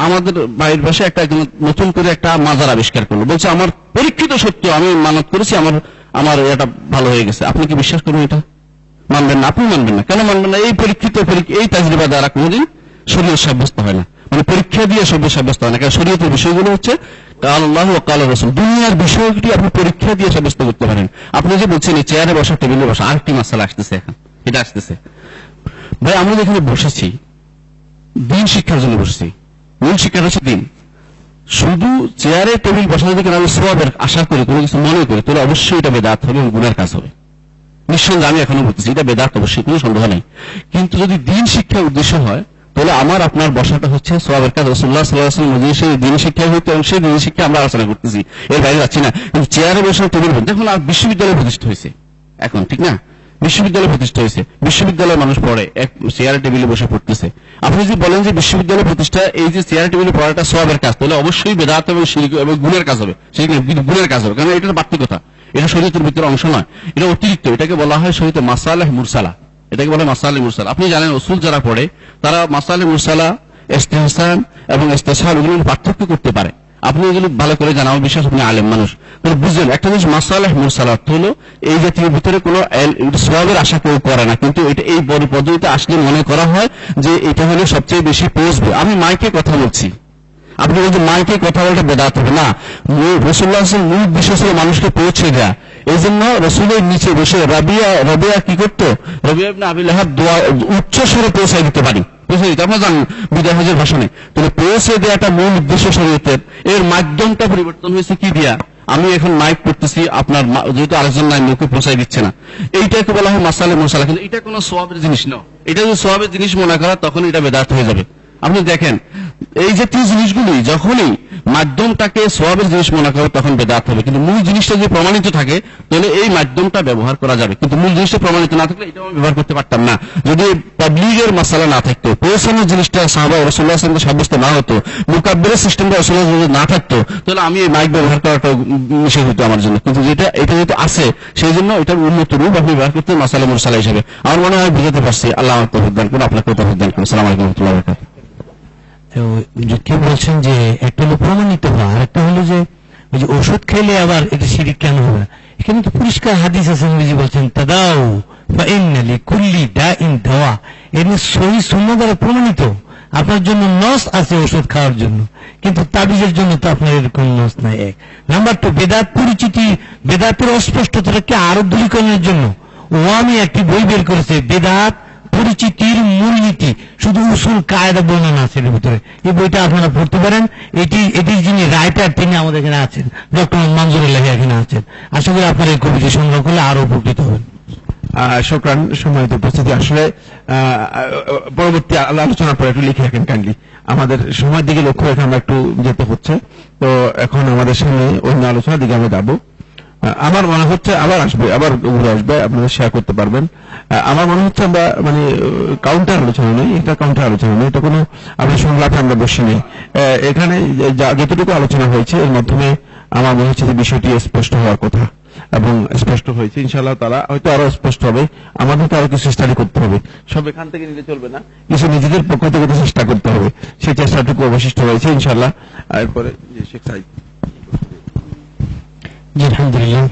আমাদের বাড়ির পাশে একটা নতুন করে একটা মাজার আবিষ্কার করলো, বলছে আমার পরীক্ষিত সত্য, আমি মানত করেছি, আমার এটা ভালো হয়ে গেছে। আপনি কি বিশ্বাস করবেন? এটা মানবেন না, আপনি মানবেন না। কেন মানবেন না? এই পরীক্ষিত এই তাজরিবা দ্বারা কোনোদিন শরীয়ত সাব্যস্ত হয় না, মানে পরীক্ষা দিয়ে সাব্যস্ত হয় না। কারণ শরীয়তের বিষয়গুলো হচ্ছে কাল আল্লাহ ও কাল রাসূল, দুনিয়ার বিষয়টি আপনি পরীক্ষা দিয়ে সাব্যস্ত করতে পারেন। আপনি যে বলছেন এই চেয়ারে বসা, টেবিলে বসা, আরেকটি মাসালা আসতেছে এখন, এটা আসতেছে ভাই। আমরা যেখানে বসেছি দিন শিক্ষার জন্য বসেছি, মূল শিক্ষাটা হচ্ছে দিন। শুধু চেয়ারে টেবিল বসা যদি আমি সওয়াবের আশা করি, কোনো কিছু মনে করি, তাহলে অবশ্যই এটা বেদাত হবে এবং গুনার কাজ হবে। নিঃসন্দেহে আমি এখনো বলতেছি এটা বেদাত, অবশ্যই কোনো সন্দেহ নেই। কিন্তু যদি দিন শিক্ষার উদ্দেশ্য হয় তাহলে আমার আপনার বসাটা হচ্ছে সওয়াবের কাজ। রাসূলুল্লাহ সাল্লাল্লাহু আলাইহি ওয়াসাল্লাম মজলিসে দিন শিক্ষা হইতো এবং সেই দিন শিক্ষা আমরা আলোচনা করতেছি, এর বাইরে যাচ্ছি না। কিন্তু চেয়ারে বসে টেবিল বসে, দেখুন আর বিশ্ববিদ্যালয় প্রতিষ্ঠা হয়েছে এখন, ঠিক না? বিশ্ববিদ্যালয় প্রতিষ্ঠা হয়েছে, বিশ্ববিদ্যালয়ে মানুষ পড়ে, এক চেয়ারে টেবিলে বসে পড়তেছে। আপনি যদি বলেন যে বিশ্ববিদ্যালয় প্রতিষ্ঠা এই যে চেয়ারে টেবিলে পড়াটা সওয়াবের কাজ, তাহলে অবশ্যই বেদাত এবং শিরক এবং গুনার কাজ হবে। শিরক গুনার কাজ হবে, কারণ এটার বাধ্যকতা, এটা শরীয়তের ভিতরে অংশ নয়, এটা অতিরিক্ত। এটাকে বলা হয় শরীয়তে মাসালেহ মুরসালা, এটাকে বলে মাসালেহ মুরসালা। আপনি জানেন উসুল যারা পড়ে তারা মাসালেহ মুরসালা, ইস্তিহসান এবং ইস্তিশাল এগুলো পার্থক্য করতে পারে। আপনি এগুলো ভালো করে জানা, আমার বিশ্বাস আপনি আলেম মানুষ, তাহলে বুঝলেন একটা জিনিস মাসালেহ মুরসালা অর্থ হলো এই জাতীয় ভিতরে কোনো সওয়াবের আশা কেউ করে না, কিন্তু এটা এই বড় পদ্ধতিতে আসলে মনে করা হয় যে এটা হলে সবচেয়ে বেশি পৌঁছবে। আমি মাইকে কথা বলছি, আপনি বলছেন মাইকে কথা বলতে বেদাত হবে না। রাসূলুল্লাহ সাল্লাল্লাহু আলাইহি ওয়াসাল্লাম মূল উদ্দেশ্য ছিল মানুষকে পৌঁছে দেয়া। এই জন্য রাসূলের নিচে বসে রাবিয়া কি করতো? রাবিয়া ইবনে আবি লাহাব দোয়া উচ্চ স্বরে পৌঁছায় দিতে পারি, পৌঁছে দিতে আপনারা জানেন বিদায় হজের ভাষণে। তাহলে পৌঁছে দেওয়াটা মূল উদ্দেশ্য শরীয়তের। এর মাধ্যমটা পরিবর্তন হয়েছে কি দিয়া? আমি এখন মাইক করতেছি, আপনার যেহেতু আরেকজন নাই মুখে পৌঁছায় দিচ্ছে না, এইটাকে বলা হয় মাসালে মুরসালা। কিন্তু এটা কোনো সওয়াবের জিনিস নয়। এটা যদি সওয়াবের জিনিস মনে করা তখন এটা বেদাত হয়ে যাবে। আপনি দেখেন এই জাতীয় জিনিসগুলি যখনই মাধ্যমটাকে সওয়াবের জিনিস মনে করে তখন বেদাত হবে। কিন্তু মূল জিনিসটা যদি প্রমাণিত থাকে তাহলে এই মাধ্যমটা ব্যবহার করা যাবে, কিন্তু মূল জিনিসটা প্রমাণিত না থাকলে এটাও আমি ব্যবহার করতে পারতাম না। যদি পাবলিকের মাসালা না থাকতো, পৌঁছানোর জিনিসটা সাহাবা রাসূলুল্লাহ সাল্লাল্লাহু আলাইহি ওয়াসাল্লাম সাব্যস্ত না হতো, মুকাব্বিরের সিস্টেমটা রাসূলুল্লাহ সাল্লাল্লাহু আলাইহি ওয়াসাল্লাম না থাকতো, তাহলে আমি এই মাইক ব্যবহার করাটা নিষেধ হতো আমার জন্য। কিন্তু এটা যেহেতু আছে সেই জন্য এটার উন্নত রূপ আপনি ব্যবহার করতে মাসালা মুরসালা হিসেবে। আমার মনে হয় বুঝাতে পারছি। আল্লাহ আমাকে তৌফিক দান করুন, আপনাকে তৌফিক দান করুন। আসসালামু আলাইকুম ওয়া রাহমাতুল্লাহি ওয়া বারাকাতুহু। কেউ বলছেন যে একটা হলো প্রমাণিত হওয়া, আর একটা হলো যে ওই যে ওষুধ খেলে আবার এটা শিরক কেন হবে না? এখানে তো পরিষ্কার হাদিস আছে, নবীজি বলছেন তাদাউ ফাইন্না লিকুল্লি দাইন দাওয়া। এর সহিহ সুন্নাহ দ্বারা প্রমাণিত। আপনার জন্য নস আছে ওষুধ খাওয়ার জন্য, কিন্তু তাবিজের জন্য তো আপনার এরকম নস নাই। এক নাম্বার টু, বেদাত পরিচিতি, বেদাতের অস্পষ্টতাকে আরো দূরীকরণের জন্য ওয়ামি একটি বই বের করেছে, বেদাত পরিচিতির মূলনীতি, শুধু উসুল কায়দা বর্ণনা আছে এর ভিতরে। এই বইটা আপনারা পড়তে পারেন। এটির যিনি রাইটার তিনি আমাদের এখানে আছেন, ডক্টর মঞ্জুরুল্লাহ এখানে আছেন। আশা করি আপনারা এই কবিতা সংগ্রহ করলে আরো উপকৃত হবেন। শুকরান, সম্মানিত উপস্থিতি। আসলে পরবর্তী আলোচনার পরে একটু লিখে রাখেন কাইন্ডলি, আমাদের সময়ের দিকে লক্ষ্য রেখে আমরা একটু যেতে হচ্ছে। তো এখন আমাদের সামনে অন্য আলোচনার দিকে আমরা যাবো। আমার মনে হচ্ছে আবার ঘুরে আসবে, আপনারা শেয়ার করতে পারবেন। আমার মনে হচ্ছে আমরা মানে কাউন্টার আলোচনা নেই, এটা কাউন্টার আলোচনা নেই, এটা কোনো আমরা সংলাপে আমরা বসি নেই। এখানে যতটুকু আলোচনা হয়েছে এর মাধ্যমে আমার মনে হচ্ছে যে বিষয়টি স্পষ্ট হওয়ার কথা এবং স্পষ্ট হয়েছে। ইনশাআল্লাহ তাআলা হয়তো আরো স্পষ্ট হবে। আমাদের তো আরো কিছু স্টাডি করতে হবে, সব এখান থেকে নিলে চলবে না, কিছু নিজেদের পক্ষ থেকে চেষ্টা করতে হবে। সেই চেষ্টাটুকু অবশিষ্ট রয়েছে ইনশাআল্লাহ। এরপরে শেখ সাইদ। জি আলহামদুলিল্লাহ।